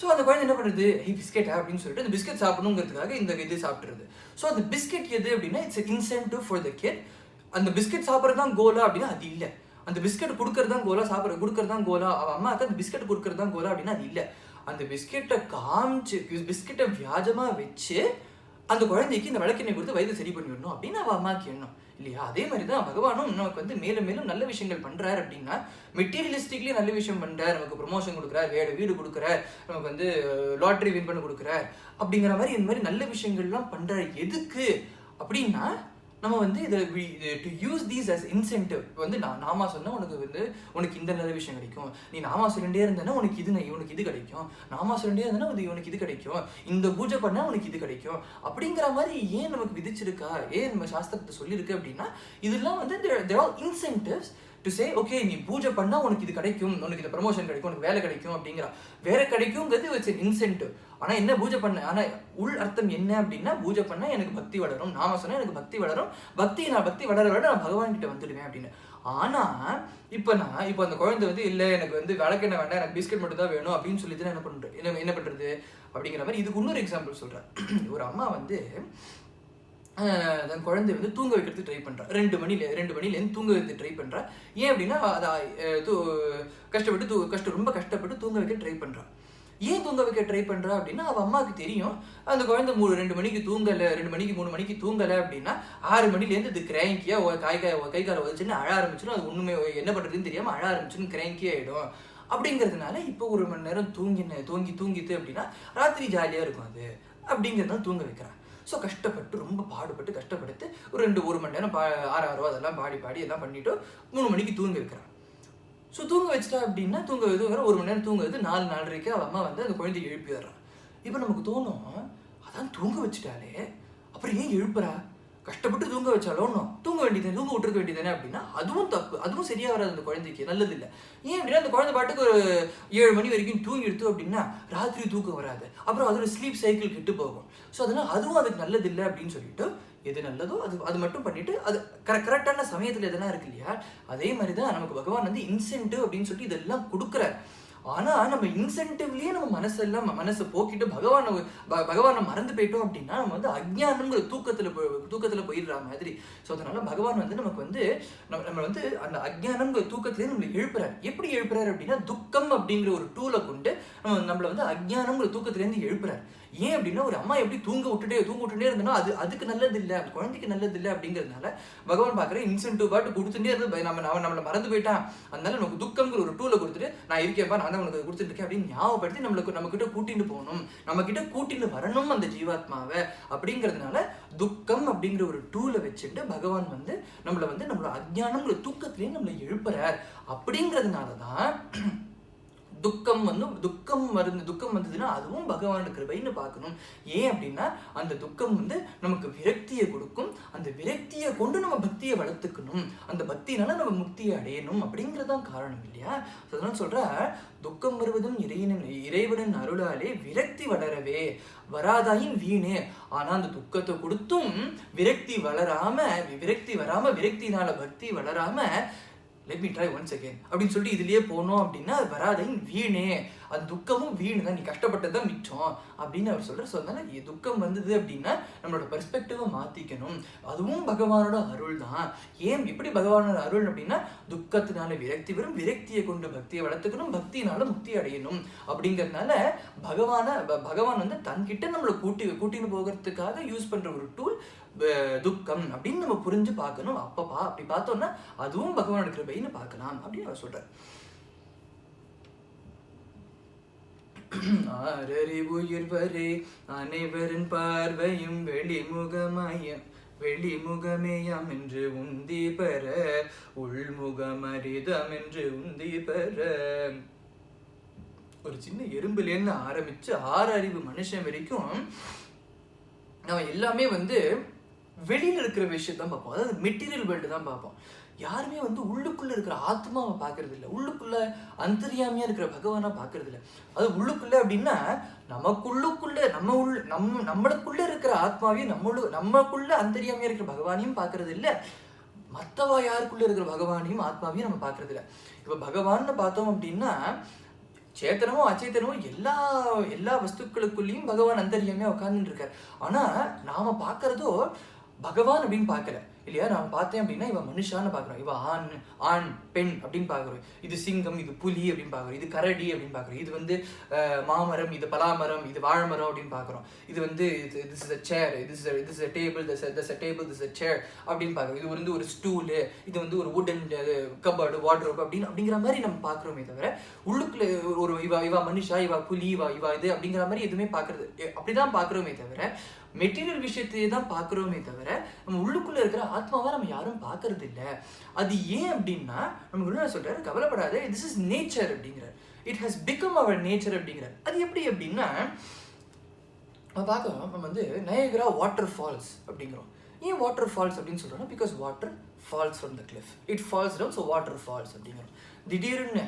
ஸோ அந்த குழந்தை என்ன பண்ணுறது, பிஸ்கெட்டா அப்படின்னு சொல்லிட்டு அந்த பிஸ்கெட் சாப்பிடணுங்கிறதுக்காக இந்த இது சாப்பிட்றது. ஸோ அந்த பிஸ்கெட் எது அப்படின்னா it's incentive for the kid. அந்த பிஸ்கெட் சாப்பிட்றது தான் கோலா அப்படின்னா அது இல்லை. அந்த பிஸ்கெட் கொடுக்கறது தான் கோலா, கொடுக்கறது தான் கோலா, அவன் அம்மாவுக்கு அந்த பிஸ்கெட் கொடுக்கறது தான் கோலா அப்படின்னா அது இல்லை. அந்த பிஸ்கெட்டை பிஸ்கெட்டை வியாஜமாக வச்சு அந்த குழந்தைக்கு இந்த விளக்கெண்ணெய் கொடுத்து வயிறு சரி பண்ணிடணும் அப்படின்னு அவன் அம்மாவுக்கு எண்ணம் இல்லையா? அதே மாதிரி தான் பகவானும் நமக்கு வந்து மேலும் மேலும் நல்ல விஷயங்கள் பண்றாரு அப்படின்னா மெட்டீரியலிஸ்டிக்லயே நல்ல விஷயம் பண்றாரு. நமக்கு ப்ரொமோஷன் கொடுக்குறாரு, வீடு கொடுக்குறாரு, நமக்கு வந்து லாட்ரி வின் பண்ண கொடுக்குறாரு அப்படிங்கிற மாதிரி இந்த மாதிரி நல்ல விஷயங்கள்லாம் பண்றாரு. எதுக்கு அப்படின்னா நம்ம வந்து இதை to use these as incentive. வந்து நாமா சொன்னா உனக்கு இந்த நல்ல விஷயம் கிடைக்கும், நீ நாமா சொல்லிட்டே இருந்தேன்னா உனக்கு இது கிடைக்கும், நாமா சொல்லிட்டே இருந்தேன்னா உனக்கு இது கிடைக்கும், இந்த பூஜை பண்ணா உனக்கு இது கிடைக்கும் அப்படிங்கிற மாதிரி ஏன் நமக்கு விதிச்சிருக்கா, ஏன் நம்ம சாஸ்திரத்தை சொல்லியிருக்கு அப்படின்னா இதெல்லாம் வந்து there are incentives to say okay நீ பூஜை பண்ணா உனக்கு இது கிடைக்கும், உனக்கு இந்த ப்ரமோஷன் கிடைக்கும், உனக்கு வேலை கிடைக்கும் அப்படிங்கிற. வேலை கிடைக்குங்கிறது இட்ஸ் an incentive. ஆனா என்ன பூஜை பண்ண, ஆனா உள் அர்த்தம் என்ன அப்படின்னா பூஜை பண்ணா எனக்கு பக்தி வளரும், நாம சொன்னா எனக்கு பக்தி வளரும், பக்தி வளர நான் பகவான் கிட்ட வந்துடுவேன் அப்படின்னு. ஆனா இப்போ அந்த குழந்தை வந்து இல்லை எனக்கு வந்து விளக்கெண்ணெய் வேண்டாம், எனக்கு பிஸ்கெட் மட்டும் தான் வேணும் அப்படின்னு சொல்லிட்டு என்ன பண்றது அப்படிங்கிற மாதிரி. இதுக்கு இன்னொரு எக்ஸாம்பிள் சொல்றேன். ஒரு அம்மா வந்து தன் குழந்தை வந்து தூங்க வைக்கிறதுக்கு ட்ரை பண்ணுறா. 2 மணிலேருந்து தூங்க வைக்கிறது ட்ரை பண்ணுறா. ஏன் அப்படின்னா அதை ரொம்ப கஷ்டப்பட்டு தூங்க வைக்க ட்ரை பண்ணுறா. ஏன் தூங்க வைக்க ட்ரை பண்ணுறா அப்படின்னா அவள் அம்மாவுக்கு தெரியும் அந்த குழந்தை 2 மணிக்கு தூங்கலை, 2 மணிக்கு 3 மணிக்கு தூங்கலை அப்படின்னா 6 மணிலேருந்து இது கிராங்கியாக கை காலை உதச்சுன்னு அழ ஆரம்பிச்சிடும். அது ஒன்றுமே என்ன பண்ணுறதுன்னு தெரியாமல் அழ ஆரம்பிச்சுன்னு கிராங்கி ஆகிடும். அப்படிங்கிறதுனால இப்போ 1 மணி நேரம் தூங்கிட்டு அப்படின்னா ராத்திரி ஜாலியாக இருக்கும் அது அப்படிங்கிறதுனால தூங்க வைக்கிறான். ஸோ ரொம்ப பாடுபட்டு கஷ்டப்படுத்து ஒரு 1 மணி நேரம் ஆறாரோ அதெல்லாம் பாடி எல்லாம் பண்ணிவிட்டு 3 மணிக்கு தூங்க வைக்கிறான். ஸோ தூங்க வச்சிட்டா அப்படின்னா 1 மணி நேரம் தூங்குறது 4:30 அவள் அம்மா வந்து அந்த குழந்தைய எழுப்பிடுறான். இப்போ நமக்கு தோணும், அதான் தூங்க வச்சுட்டாலே அப்புறம் ஏன் எழுப்புறா, கஷ்டப்பட்டு தூங்க வச்சாலும் தூங்க விட்டுருக்க வேண்டியதானே அப்படின்னா அதுவும் தப்பு, அதுவும் சரியா வராது, அந்த குழந்தைக்கு நல்லது இல்லை. ஏன் அப்படின்னா அந்த குழந்தை பாட்டுக்கு ஒரு 7 மணி வரைக்கும் தூங்கி எடுத்தோம் அப்படின்னா ராத்திரி தூக்கம் வராது, அப்புறம் அதோட ஸ்லீப் சைக்கிள் கெட்டு போகும். ஸோ அதனால் அதுவும் அதுக்கு நல்லது இல்லை அப்படின்னு சொல்லிட்டு எது நல்லதோ அது மட்டும் பண்ணிட்டு அது கரெக்டான சமயத்தில் எதனா இருக்கு இல்லையா? அதே மாதிரி தான் நமக்கு பகவான் வந்து இன்சென்டிவ் அப்படின்னு சொல்லிட்டு இதெல்லாம் கொடுக்குறாரு. ஆனால் நம்ம இன்சென்டிவ்லேயே நம்ம மனசை போக்கிட்டு பகவானை மறந்து போயிட்டோம் அப்படின்னா நம்ம வந்து அஜ்ஞானங்கிற தூக்கத்தில் போயிடுற மாதிரி. ஸோ அதனால பகவான் வந்து நமக்கு வந்து நம்ம வந்து அந்த அஜ்ஞானங்கிற தூக்கத்திலேயே நம்மளை எழுப்புறாரு. எப்படி எழுப்புறாரு அப்படின்னா துக்கம் அப்படிங்கிற ஒரு டூலை கொண்டு நம்மளை வந்து அஜ்ஞானங்கிற தூக்கத்திலேருந்து எழுப்புறாரு. ஏன் அப்படின்னா ஒரு அம்மா எப்படி தூங்க விட்டுட்டே இருந்தோம்னா அதுக்கு நல்லது இல்லை, அந்த குழந்தைக்கு நல்லது இல்லை அப்படிங்கிறதுனால பகவான் பார்க்குற இன்சென்டிவ் பாட்டு கொடுத்துட்டே இருந்து நம்மளை மறந்து போயிட்டான். அதனால நமக்கு துக்கங்கிற ஒரு டூலை கொடுத்துட்டு நான் இருக்கேன்ப்பா, நான் தான் உனக்கு கொடுத்துட்டு இருக்கேன் அப்படின்னு ஞாபகப்படுத்தி நம்ம கிட்ட கூட்டிட்டு போகணும், நம்ம கிட்ட கூட்டிட்டு வரணும் அந்த ஜீவாத்மாவை. அப்படிங்கிறதுனால துக்கம் அப்படிங்கிற ஒரு டூலை வச்சுட்டு பகவான் வந்து நம்மளோட அஜ்ஞானங்கிற தூக்கத்திலேயே நம்மளை எழுப்புறார். அப்படிங்கிறதுனால தான் துக்கம் வந்ததுன்னா அதுவும் பகவானோட கிருபைன்னு பார்க்கணும். ஏன் அப்படின்னா அந்த துக்கம் வந்து நமக்கு விரக்தியை கொடுக்கும், அந்த விரக்தியை கொண்டு நம்ம பக்தியை வளர்த்துக்கணும், அந்த பக்தினால நம்ம முக்தியை அடையணும் அப்படிங்கிறதான் காரணம் இல்லையா? அதனால சொல்ற துக்கம் வருவதும் இறைவனின் அருளாலே விரக்தி வளரவே வராதாயின் வீணே. ஆனா அந்த துக்கத்தை கொடுத்தும் விரக்தி வராம விரக்தினால பக்தி வளராம let me try once again அப்படின்னு சொல்லிட்டு இதுலயே போனோம் அப்படின்னா அது வராது, வீணே, அந்த துக்கமும் வீணு தான், நீ கஷ்டப்பட்டது தான் மிச்சம் அப்படின்னு அவர் சொல்றாரு. ஸோ அதனால துக்கம் வந்தது அப்படின்னா நம்மளோட பெர்ஸ்பெக்டிவை மாத்திக்கணும். அதுவும் பகவானோட அருள் தான். ஏன் எப்படி பகவானோட அருள் அப்படின்னா துக்கத்தினால விரக்தி வரும், விரக்தியை கொண்டு பக்தியை வளர்த்துக்கணும், பக்தியினால முக்தி அடையணும். அப்படிங்கிறதுனால பகவான் வந்து தன்கிட்ட நம்மளை கூட்டின்னு போகிறதுக்காக யூஸ் பண்ற ஒரு டூல் துக்கம் அப்படின்னு நம்ம புரிஞ்சு பார்க்கணும். அப்படி பார்த்தோம்னா அதுவும் பகவானோட கிருபைன்னு பார்க்கலாம் அப்படின்னு அவர் சொல்றார். ஆறறிவுயிர்வரே அனைவரின் பார்வையும் வெளிமுகமேயாம் என்று உந்தி பெற, உள்முகமரிதம் என்று உந்தி பெற. ஒரு சின்ன எறும்புலேருந்து ஆரம்பிச்சு 6 அறிவு மனுஷன் வரைக்கும் நம்ம எல்லாமே வந்து வெளியில இருக்கிற விஷயத்தான் பார்ப்போம், அதாவது மெட்டீரியல் வேர்ல்டு தான் பார்ப்போம். யாருமே வந்து உள்ளுக்குள்ள இருக்கிற ஆத்மாவை பார்க்கறது இல்லை, உள்ளுக்குள்ள அந்தரியாமையா இருக்கிற பகவானா பார்க்கறது இல்லை. அது உள்ளுக்குள்ள அப்படின்னா நம்மளுக்குள்ள இருக்கிற ஆத்மாவையும் நம்மக்குள்ள அந்தரியாமையா இருக்கிற பகவானையும் பார்க்கறது இல்லை, மற்றவா யாருக்குள்ள இருக்கிற பகவானையும் ஆத்மாவையும் நம்ம பார்க்கறது இல்லை. இப்போ பகவான்னு பார்த்தோம் அப்படின்னா சேத்தனமோ அச்சேத்தனமோ எல்லா வஸ்துக்களுக்குள்ளேயும் பகவான் அந்தரியாமையா உட்கார்ந்துட்டு இருக்காரு. ஆனா நாம பார்க்கறதோ பகவான் அப்படின்னு பார்க்கல இல்லையா. நான் பார்த்தேன் அப்படின்னா இவன் மனுஷான்னு பார்க்குறோம், இவன் ஆண் பெண் அப்படின்னு பார்க்குறோம், இது சிங்கம், இது புலி அப்படின்னு பார்க்குறோம், இது கரடி அப்படின்னு பார்க்குறோம், இது வந்து மாமரம், இது பலாமரம், இது வாழைமரம் அப்படின்னு பார்க்குறோம், இது வந்து this is a chair, this is a table, this is a chair அப்படின்னு பார்க்குறோம், இது வந்து ஒரு ஸ்டூலு, இது வந்து ஒரு வுடன் கபர்டு, வார்ட்ரோப் அப்படிங்கிற மாதிரி நம்ம பார்க்குறோமே தவிர உள்ளுக்குள்ள ஒரு இவா மனுஷா, இவா புலி, இவா இது அப்படிங்கிற மாதிரி எதுவுமே பார்க்கறது அப்படிதான் பார்க்குறோமே தவிர மெட்டீரியல் விஷயத்தையே தான் பார்க்குறோமே தவிர நம்ம உள்ளுக்குள்ள இருக்கிற ஆத்மாவை நம்ம யாரும் பார்க்கறது இல்லை. அது ஏன் அப்படின்னா நம்ம என்ன சொல்றாரு, கவலைப்படாத, திஸ் இஸ் நேச்சர் அப்படிங்கிறார், it has become our nature அப்படிங்கிறார். அது எப்படி அப்படின்னா நம்ம பார்க்கலாம், நம்ம வந்து நயகரா வாட்டர் ஃபால்ஸ் அப்படிங்கிறோம். ஏன் வாட்டர் ஃபால்ஸ் அப்படின்னு சொல்றோம்னா because water falls from the cliff, it falls down, so water falls அப்படிங்கிறோம். திடீர்னு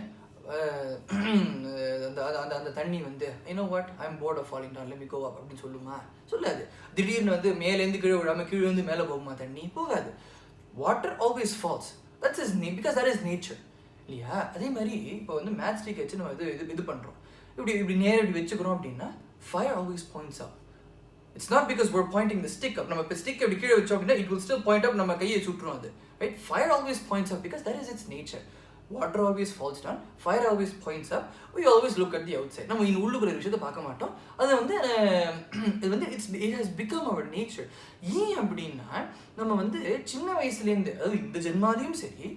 அந்த தண்ணி வந்து you know what I am bored of falling down, let me go up அப்படின்னு சொல்லுமா? சொல்லாது. திடீர்னு வந்து மேலேருந்து கீழே விடாம கீழே வந்து மேலே போகுமா? தண்ணி போகாது. Water always falls, that's is because that is nature இல்லையா. அதே மாதிரி இப்போ வந்து மேட்ச் ஸ்டிக் வச்சு நம்ம இது பண்ணுறோம், இப்படி நேரம் இப்படி வச்சுக்கிறோம் அப்படின்னா fire always points up. It's not because we're pointing the stick up. நம்ம இப்போ ஸ்டிக் அப்படி கீழே வச்சோம் அப்படின்னா it will still point up, நம்ம கையை சுட்டுரும் அது, right? Fire always points up because that is its nature. Water always falls down, fire always points up, we always look at the outside. நம்ம இன்னும் உள்ளுக்குற விஷயத்தை பார்க்க மாட்டோம். அது வந்து இது வந்து it has become our nature. ஏன் அப்படின்னா நம்ம வந்து சின்ன வயசுலேருந்து, அதாவது இந்த ஜென்மாலையும் சரி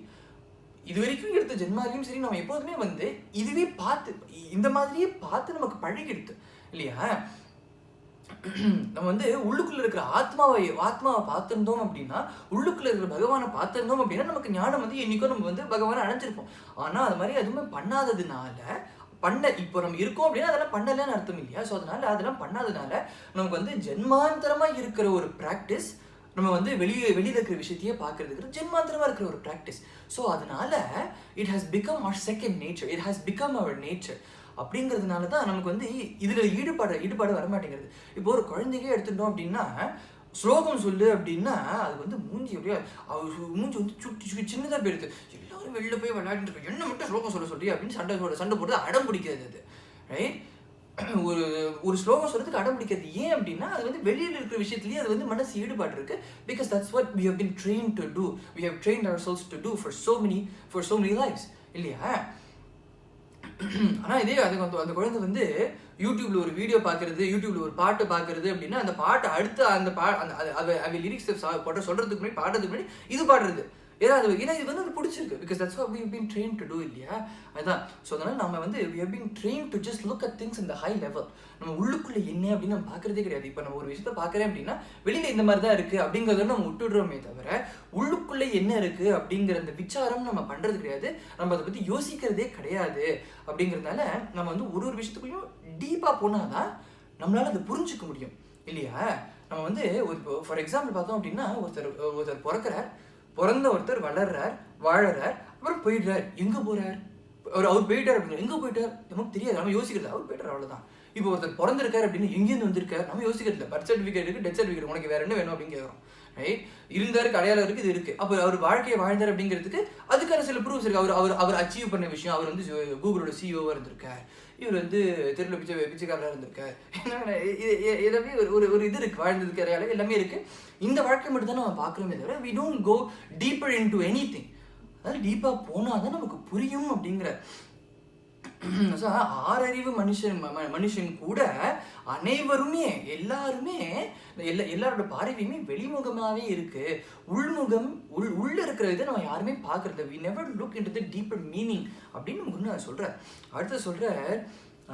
இது வரைக்கும் எடுத்த ஜென்மாலையும் சரி, நம்ம எப்போதுமே வந்து இதுவே பார்த்து இந்த மாதிரியே பார்த்து நமக்கு பழகிடுது இல்லையா. நம்ம வந்து உள்ளுக்குள்ள இருக்கிற ஆத்மாவை பார்த்திருந்தோம் அப்படின்னா, உள்ளுக்குள்ள இருக்கிற பகவானை பார்த்திருந்தோம் அப்படின்னா நமக்கு ஞானம் வந்து என்னைக்கோ நம்ம வந்து பகவானை அடைஞ்சிருப்போம். ஆனா அது மாதிரி எதுவுமே பண்ணாததுனால இப்போ நம்ம இருக்கோம் அப்படின்னா அதெல்லாம் பண்ணலன்னு அர்த்தம் இல்லையா. ஸோ அதனால அதெல்லாம் பண்ணாததுனால நமக்கு வந்து ஜென்மாந்தரமா இருக்கிற ஒரு ப்ராக்டிஸ், நம்ம வந்து வெளியில இருக்கிற விஷயத்தையே பார்க்கறதுக்கு ஜென்மாந்தரமா இருக்கிற ஒரு ப்ராக்டிஸ். ஸோ அதனால it has become our second nature, it has become our nature. அப்படிங்கிறதுனால தான் நமக்கு வந்து இதில் ஈடுபாடு வரமாட்டேங்கிறது. இப்போ ஒரு குழந்தைக்கே எடுத்துட்டோம் அப்படின்னா ஸ்லோகம் சொல்லு அப்படின்னா அது வந்து மூஞ்சி அப்படியே மூஞ்சி வந்து சுட்டி சின்னதாக போயிடுது. எல்லாரும் வெளில போய் விளையாடிட்டு இருக்கோம், என்ன மட்டும் ஸ்லோகம் சொல்றியா அப்படின்னு சண்டை போடுறது, அடம் பிடிக்காது அது, ரைட்? ஒரு ஸ்லோகம் சொல்றதுக்கு அடம் பிடிக்காது. ஏன் அப்படின்னா அது வந்து வெளியில் இருக்கிற விஷயத்துலேயே அது வந்து மனசு ஈடுபாடு இருக்கு. Because that's what we have been trained to do, we have trained ourselves to do for so many lives இல்லையா. ஆனால் இதே அந்த குழந்தை வந்து யூடியூப்ல ஒரு வீடியோ பார்க்கறது, யூடியூப்ல ஒரு பாட்டு பார்க்கறது அப்படின்னா அந்த பாட்டு அடுத்து அந்த லிரிக்ஸ் போட்ட சொல்றதுக்கு முன்னாடி பாடுறதுக்கு முன்னாடி இது பாடுறது ஏன்னா இது வந்து அது பிடிச்சிருக்கு. Because that's what we have been trained to do இல்லையா. அதுதான். ஸோ அதனால நம்ம வந்து we have been trained to just look at things in the high level. நம்ம உள்ளுக்குள்ள என்ன அப்படின்னு நம்ம பார்க்கறதே கிடையாது. இப்போ நம்ம ஒரு விஷயத்த பார்க்குறேன் அப்படின்னா வெளியில இந்த மாதிரி தான் இருக்கு அப்படிங்கிறத நம்ம விட்டுடுறோமே தவிர உள்ளுக்குள்ள என்ன இருக்கு அப்படிங்கிற அந்த விசாரம் நம்ம பண்றது கிடையாது, நம்ம அதை பத்தி யோசிக்கிறதே கிடையாது. அப்படிங்கிறதுனால நம்ம வந்து ஒரு விஷயத்துக்குள்ளேயும் டீப்பா போனாதான் நம்மளால அதை புரிஞ்சுக்க முடியும் இல்லையா. நம்ம வந்து ஒரு ஃபார் எக்ஸாம்பிள் பார்த்தோம் அப்படின்னா ஒருத்தர் பிறந்த ஒருத்தர் வளர்றார், வாழறார், அப்புறம் போயிடுறார். எங்க போறார்? அவர் போயிட்டார் அப்படின்னா எங்க போயிட்டார் நமக்கு தெரியாது, நம்ம யோசிக்கிறது அவர் போயிட்டார் அவ்வளவுதான். இப்போ ஒருத்தர் பிறந்திருக்காரு அப்படின்னு எங்கேருந்து வந்திருக்காரு நம்ம யோசிக்கிறது இல்லை. பர்த் சர்டிஃபிகேட் இருக்கு, டெத் சர்டிஃபிகேட், உனக்கு வேற என்ன வேணும் அப்படின்னு கேட்குறோம் ரைட்? இருந்தாருக்கு, அடையாளம் இருக்குது, இது இருக்குது. அப்போ அவர் வாழ்க்கையை வாழ்ந்தார் அப்படிங்கிறதுக்கு அதுக்கான சில ப்ரூஃப்ஸ் இருக்குது. அவர் அச்சீவ் பண்ண விஷயம், அவர் வந்து கூகுளோட சிஇஓவாக இருந்திருக்கார், இவர் வந்து தெருவில் பிச்சைக்காரராக இருந்திருக்கார், எல்லாமே ஒரு இது இருக்குது, வாழ்ந்ததுக்கு அடையாளம் எல்லாமே இருக்குது. இந்த வாழ்க்கை மட்டும் தான் நம்ம பார்க்குறோமே தவிர we don't go deeper into anything. அதாவது டீப்பாக போனால் தான் நமக்கு புரியும் அப்படிங்கிற ஆறறிவு மனுஷன் கூட அனைவருமே எல்லாருமே எல்லாரோட பார்வையுமே வெளிமுகமாகவே இருக்கு. உள்முகம் உள்ள இருக்கிற இதை நம்ம யாருமே பார்க்கறது. we never look into the deeper meaning அப்படின்னு நமக்கு சொல்கிறேன். அடுத்து சொல்கிற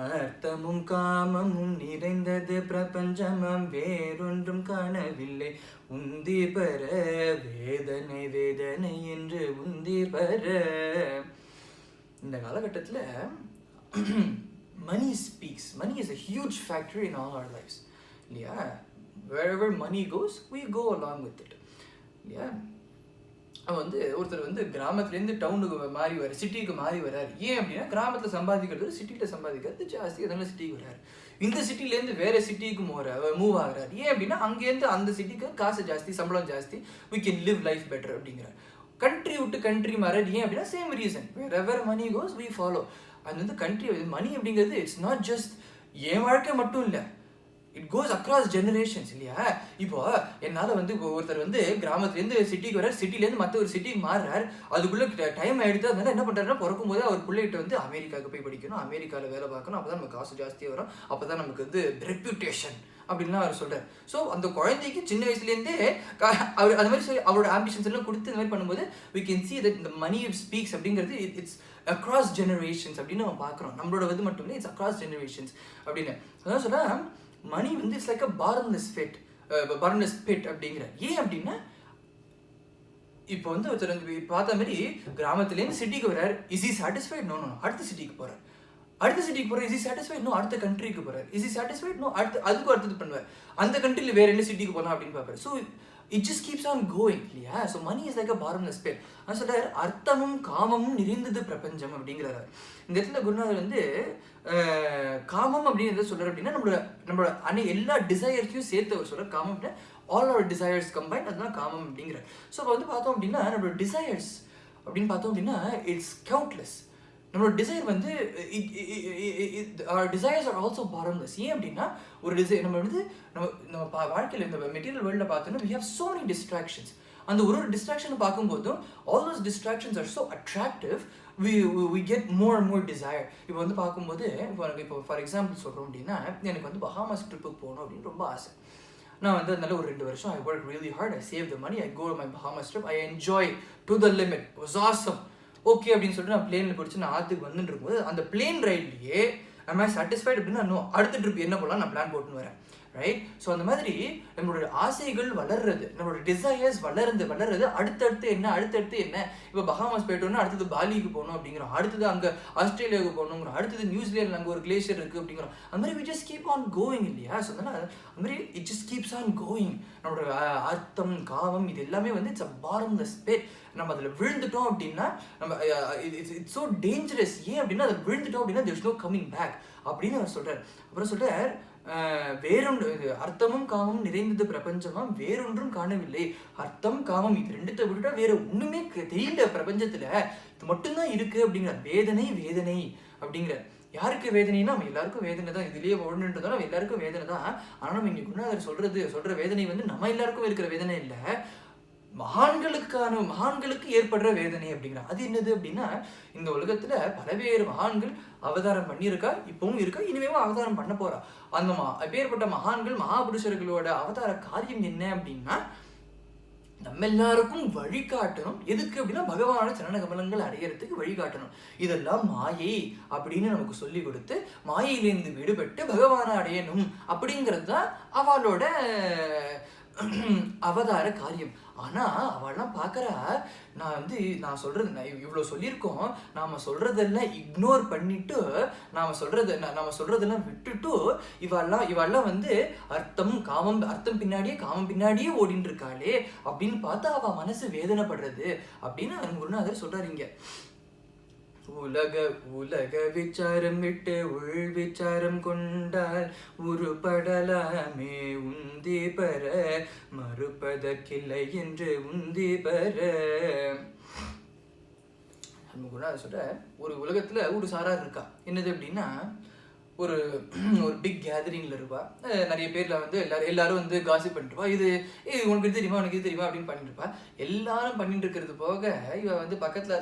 அர்த்தமும் காமமும் நிறைந்தது பிரபஞ்சமம் வேறொன்றும் காணவில்லை உந்தி பெற வேதனை வேதனை என்று உந்தி பெற. இந்த காலகட்டத்தில் money speaks. Money is a huge factor in all our lives. இல்லையா? wherever money goes we go along with it. இல்லையா? அவன் வந்து ஒருத்தர் வந்து கிராமத்துலேருந்து டவுனுக்கு மாறி வர சிட்டிக்கு மாறி வர்றாரு. ஏன் அப்படின்னா கிராமத்தில் சம்பாதிக்கிறது சிட்டியில் சம்பாதிக்கிறது ஜாஸ்தி, அதனால சிட்டிக்கு வர்றாரு. இந்த சிட்டிலேருந்து வேறு சிட்டிக்கு மூவ் ஆகிறார். ஏன் அப்படின்னா அங்கேருந்து அந்த சிட்டிக்கு காசு ஜாஸ்தி, சம்பளம் ஜாஸ்தி, we can live life better அப்படிங்கிற. கண்ட்ரி விட்டு கண்ட்ரி மாறாது. ஏன் அப்படின்னா same reason, wherever money goes we follow. அது வந்து கண்ட்ரி மணி அப்படிங்கிறது இட்ஸ் நாட் ஜஸ்ட் என் வாழ்க்கை மட்டும் இல்லை, இட் கோஸ் அக்ராஸ் ஜெனரேஷன்ஸ். இல்லையா? இப்போ என்னால் வந்து ஒருத்தர் வந்து கிராமத்துலேருந்து சிட்டிக்கு வர்றார், சிட்டிலேருந்து மற்ற ஒரு சிட்டிக்கு மாறுறார், அதுக்குள்ளே டைம் ஆகிடுது. அதனால என்ன பண்ணுறாருன்னா பிறக்கும் போது அவர் பிள்ளைகிட்ட வந்து அமெரிக்காவுக்கு போய் படிக்கணும், அமெரிக்காவில் வேலை பார்க்கணும், அப்போ தான் நமக்கு காசு ஜாஸ்தியாக வரும், அப்போ தான் நமக்கு வந்து ரெப்யூட்டேஷன் அப்படின்லாம் அவர் சொல்கிறார். ஸோ அந்த குழந்தைக்கு சின்ன வயசுலேருந்தே அவர் அந்த மாதிரி அவரோட ஆம்பிஷன்ஸ் எல்லாம் கொடுத்து இந்த மாதிரி பண்ணும்போது we can see that the money speaks அப்படிங்கிறது இட்ஸ் அக்ராஸ் ஜெனரேஷன்ஸ் அப்படின்னு நம்ம பார்க்குறோம். நம்மளோட இது மட்டும் இல்லை, இட்ஸ் அக்ராஸ் ஜெனரேஷன்ஸ் அப்படின்னு. அதான் சொன்னால் மணி வந்து it's like a formless bit அப்படிங்கிற. ஏன் அப்படின்னா இப்போ வந்து ஒருத்தர் வந்து பார்த்த மாதிரி கிராமத்துலேருந்து சிட்டிக்கு வர்றார், இஸ் he satisfied? நோ, அடுத்த சிட்டிக்கு போகிறார், அடுத்த சிட்டிக்கு போகிறார், இஸ் he satisfied? நோ, அடுத்த கண்ட்ரிக்கு போகிறார், இஸ் he satisfied? நோ, அதுக்கும் அடுத்தது பண்ணுவார், அந்த கண்ட்ரியில் வேறு என்ன சிட்டிக்கு போகலாம் அப்படின்னு பார்ப்பார். So it just keeps on going. இல்லையா? So money is like a formless bit. அது சொல்கிறார் அர்த்தமும் காமமும் நிறைந்தது பிரபஞ்சம் அப்படிங்கிறார். இந்த இடத்துல குருநாதர் வந்து காமம் அப்படின்னு சொல்கிறார் அப்படின்னா நம்மளோட எல்லா டிசையர்ஸையும் சேர்த்து அவர் சொல்கிறார். காமம் அப்படின்னா ஆல் அவர் டிசையர்ஸ் கம்பைன், அதுதான் காமம் அப்படிங்கிற. ஸோ இப்போ வந்து பார்த்தோம் அப்படின்னா நம்மளோட டிசையர்ஸ் அப்படின்னு பார்த்தோம் அப்படின்னா இட்ஸ் கவுண்ட்லெஸ். நம்மளோட டிசைர் வந்து டிசைர்ஸ் ஆர் ஆல்சோ பாரம்லெஸ். ஏன் அப்படின்னா ஒரு டிசைர் நம்ம வந்து நம்ம வாழ்க்கையில் இந்த மெட்டீரியல் வேர்ல்டில் பார்த்தோன்னா we have so many distractions. அந்த ஒரு டிஸ்ட்ராக்ஷனை பார்க்கும்போதும் all those distractions are so attractive, we get more and more desire. இப்போ வந்து பார்க்கும்போது இப்போ ஃபார் எக்ஸாம்பிள் சொல்கிறோம் அப்படின்னா எனக்கு வந்து பஹாமாஸ் ட்ரிப்புக்கு போகணும் அப்படின்னு ரொம்ப ஆசை. நான் வந்து அதனால ஒரு 2 வருஷம் I work really hard, I save the money, I go to my Bahamas trip, I enjoy to the limit, it was awesome. Okay அப்படின்னு சொல்லிட்டு நான் பிளேனில் பிடிச்சி நான் ஆற்றுக்கு வந்துட்டு இருக்கும்போது அந்த பிளேன் ரைட்லேயே am I satisfied அப்படின்னா அடுத்த ட்ரிப் என்ன போகலாம் நான் பிளான் போட்டுன்னு வரேன். ரைட்? ஸோ அந்த மாதிரி நம்மளோட ஆசைகள் வளர்றது, நம்மளோட டிசையர்ஸ் வளர்றது அடுத்தடுத்து என்ன. இப்போ பஹாமாஸ் போயிட்டோம்னா அடுத்தது பாலிக்கு போகணும் அப்படிங்கிறோம், அடுத்தது அங்கே ஆஸ்திரேலியாவுக்கு போகணுங்கிறோம், அடுத்தது நியூசிலாண்டில் அங்கே ஒரு கிளேஷியர் இருக்குது அப்படிங்கிறோம். அந்த மாதிரி we just keep on going. இல்லையா? ஸோ அதனால் அந்த மாதிரி it just keeps on going. நம்மளோட அர்த்தம் காமம் இது எல்லாமே வந்து இட்ஸ் அ பாரம்லெஸ் பிட். நம்ம அதில் விழுந்துட்டோம் அப்படின்னா நம்ம இட்ஸ் ஸோ டேஞ்சரஸ். ஏன் அப்படின்னா அதில் விழுந்துட்டோம் அப்படின்னா there is no coming back அப்படின்னு அவர் சொல்கிறார். அப்புறம் சொல்கிறார் வேறொன்று அர்த்தமும் காமமும் நிறைந்தது பிரபஞ்சமாம் வேறொன்றும் காணவில்லை. அர்த்தம் காமம் இது ரெண்டுத்தை விட்டுட்டா வேற ஒண்ணுமே தெரியல பிரபஞ்சத்துல, இது மட்டும்தான் இருக்கு அப்படிங்கிற. வேதனை அப்படிங்கிற. யாருக்கு வேதனைனா நம்ம எல்லாருக்கும் வேதனை தான், இதுலயே ஒன்றுன்றதால நம்ம எல்லாருக்கும் வேதனை தான். ஆனா நம்ம இன்னைக்கு குருநாதர் சொல்ற வேதனை வந்து நம்ம எல்லாருக்கும் இருக்கிற வேதனை இல்லை, மகான்களுக்கு ஏற்படுற வேதனை அப்படிங்கிற. அது என்னது அப்படின்னா இந்த உலகத்துல பலவேறு மகான்கள் அவதாரம் பண்ணியிருக்கா, இப்பவும் இருக்கா, இனிமேவும் அவதாரம் பண்ண போறா. அந்த அப்பேற்பட்ட மகான்கள் மகாபுருஷர்களோட அவதார காரியம் என்ன அப்படின்னா நம்ம எல்லாருக்கும் வழிகாட்டணும். எதுக்கு அப்படின்னா பகவானோட சரண கமலங்கள் அடையறதுக்கு வழிகாட்டணும். இதெல்லாம் மாயை அப்படின்னு நமக்கு சொல்லி கொடுத்து மாயையிலேருந்து விடுபட்டு பகவானை அடையணும் அப்படிங்கிறது தான் அவளோட அவதார காரியம். ஆனா அவள்லாம் பார்க்கறா, நான் இவ்வளோ சொல்லியிருக்கோம், நாம சொல்றதெல்லாம் இக்னோர் பண்ணிட்டு நாம சொல்றதெல்லாம் விட்டுட்டு இவெல்லாம் வந்து அர்த்தம் பின்னாடியே ஓடிட்டு இருக்காளே அப்படின்னு பார்த்தா அவ மனசு வேதனைப்படுறது அப்படின்னு குருநாதர் சொல்றாரு இங்க. உலக விசாரம் விட்டு உள் விசாரம் கொண்டால் உருப்படலாமே உந்தி பெற மறுப்பதற்கில்லை என்று உந்தி பெற. நம்ம கூட அதை சொல்ற ஒரு உலகத்துல ஒரு சாரார் இருக்கா. என்னது அப்படின்னா ஒரு பிக் கேதரிங்ல இருப்பா. நிறைய பேர்ல வந்து எல்லாரும் வந்து காசிப் பண்ணிருப்பா. இது உனக்கு தெரியுமா உனக்கு இது தெரியுமா அப்படின்னு பண்ணிட்டு இருப்பா. எல்லாரும் பண்ணிட்டு இருக்கிறது போக இவ வந்து பக்கத்துல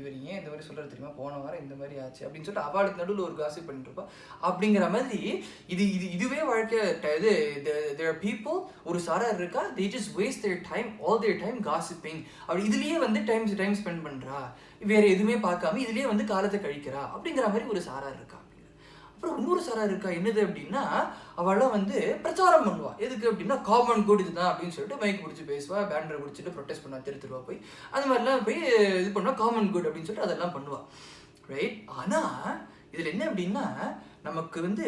இவர் ஏன் இந்த மாதிரி சொல்றது தெரியுமா, போன வாரம் இந்த மாதிரி ஆச்சு அப்படின்னு சொல்லிட்டு அவளுக்கு நடுவில் ஒரு காசிப் பண்ணிட்டு இருப்பா. அப்படிங்கிற மாதிரி இதுவே வாழ்க்கை. இது there are people ஒரு சாரார் இருக்கா, they just waste their time, all their time gossiping. அப்படி இதுலயே வந்து டைம் ஸ்பெண்ட் பண்றா, வேற எதுவுமே பார்க்காம இதுலயே வந்து காலத்தை கழிக்கிறா அப்படிங்கிற மாதிரி ஒரு சாரார் இருக்கா. அப்புறம் இன்னொரு சாரார் இருக்கா. என்னது அப்படின்னா அவளாம் வந்து பிரச்சாரம் பண்ணுவா. எதுக்கு அப்படின்னா காமன் குட் இதுதான் அப்படின்னு சொல்லிட்டு மைக் பிடிச்சி பேசுவா, பேண்டரை பிடிச்சிட்டு ப்ரொடெஸ்ட் பண்ணுவா, திருவா போய் அந்த மாதிரிலாம் போய் இது பண்ணுவா, காமன் குட் அப்படின்னு சொல்லிட்டு அதெல்லாம் பண்ணுவா, ரைட். ஆனா இதுல என்ன அப்படின்னா நமக்கு வந்து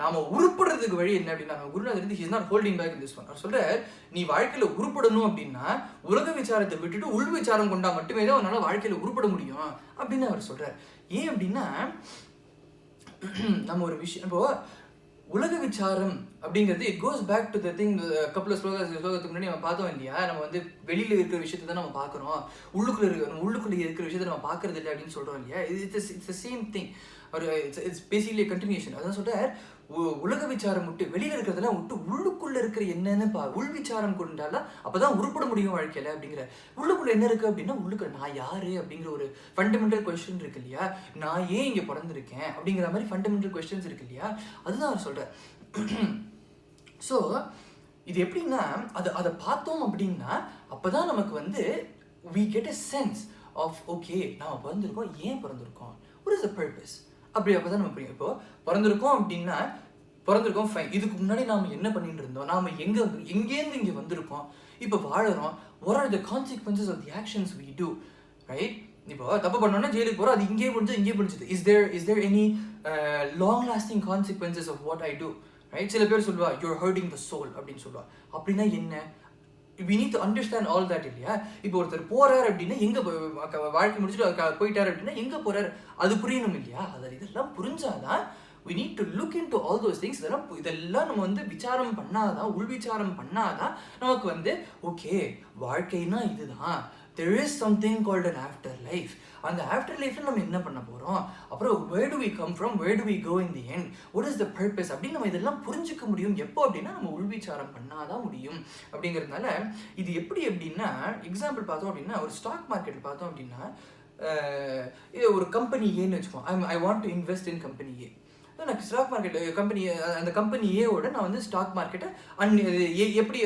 நாம உருப்படுறதுக்கு வழி என்ன அப்படின்னா, நம்ம குருநாதர் இருந்து he is not holding back in this one. அவர் சொல்ற நீ வாழ்க்கையில உருப்படணும் அப்படின்னா உலக விசாரத்தை விட்டுட்டு உள் விசாரம் கொண்டா மட்டுமே தான் உன்னால வாழ்க்கையில உருப்பட முடியும் அப்படின்னு அவர் சொல்றார். ஏன் அப்படின்னா நம்ம ஒரு விஷயம் இப்போ உலக விசாரம் அப்படிங்கிறது it goes back to the thing. கப்பல் ஸ்லோகத்துக்கு முன்னாடி நம்ம பார்த்தோம் இல்லையா, நம்ம வந்து வெளியில இருக்கிற விஷயத்தை தான் நம்ம பார்க்குறோம், உள்ளுக்குள்ள இருக்கிற விஷயத்தை நம்ம பார்க்கறது இல்லை அப்படின்னு சொல்றோம் இல்லையா. It's same thing. ஒரு இட்ஸ் பேசிக்கலி கண்டினியூஷன். அதான் சொல்ற உலக விசாரம் விட்டு வெளியில இருக்கிறதெல்லாம் விட்டு உள்ளுக்குள்ள இருக்கிற என்னன்னு உள் விசாரம் கொண்டால அப்பதான் உருப்பட முடியும் வாழ்க்கையில அப்படிங்கிற. உள்ளுக்குள்ள என்ன இருக்கு அப்படின்னா உள்ளுக்குள்ள நான் யாரு அப்படிங்கிற ஒரு ஃபண்டமெண்டல் கொஸ்டின் இருக்கு இல்லையா. நான் ஏன் இங்க பிறந்திருக்கேன் அப்படிங்கிற மாதிரி ஃபண்டமெண்டல் கொஸ்டின்ஸ் இருக்கு இல்லையா. அதுதான் அவர் சொல்ற. ஸோ இது எப்படின்னா அதை பார்த்தோம் அப்படின்னா அப்பதான் நமக்கு வந்து we get a sense of okay நாம பிறந்திருக்கோம், ஏன் பிறந்திருக்கோம், what is the purpose அப்பதான் நம்ம புரியும். இப்போ பிறந்திருக்கோம் ஃபைன், இதுக்கு முன்னாடி நாம என்ன பண்ணிட்டு இருந்தோம், நாம எங்கேருந்து இங்க வந்திருக்கோம், இப்போ வாழறோம், what are the consequences of the actions we do, right? இப்போ தப்பு பண்ணோம்னா ஜெயிலுக்கு போறோம், அது இங்கே முடிஞ்சது. is there any long lasting consequences of what I do, right? சில பேர் சொல்லுவா you're hurting the soul அப்படின்னு சொல்லுவா. அப்படின்னா என்ன, we need to understand all that இல்லையா. இப்போ ஒருத்தர் போறாரு அப்படின்னா எங்க வாழ்க்கை முடிச்சுட்டு போயிட்டாரு அப்படின்னா எங்க போறாரு அது புரியணும் இல்லையா. இதெல்லாம் புரிஞ்சாதான் we need to look into all those things. இதெல்லாம் நம்ம வந்து விசாரம் பண்ணாதான், உள் விசாரம் பண்ணாதான் நமக்கு வந்து ஓகே வாழ்க்கைனா இதுதான், there is something called an afterlife. அந்த ஆஃப்டர் லைஃப்ல நம்ம என்ன பண்ண போறோம், அப்புறம் where do we come from, where do we go in the end, what is the purpose அப்படின்னு நம்ம இதெல்லாம் புரிஞ்சுக்க முடியும். எப்போ அப்படின்னா நம்ம உள்விச்சாரம் பண்ணாதான் முடியும். அப்படிங்கிறதுனால இது எப்படி அப்படின்னா எக்ஸாம்பிள் பார்த்தோம் அப்படின்னா ஒரு ஸ்டாக் மார்க்கெட்டில் பார்த்தோம் அப்படின்னா இது ஒரு கம்பெனி ஏன்னு வச்சுக்கோம். I want to invest in company A. எனக்கு ஸ்டாக் மார்க்கெட் கம்பெனி அந்த கம்பெனி ஏவோட நான் வந்து ஸ்டாக் மார்க்கெட்டை எப்படி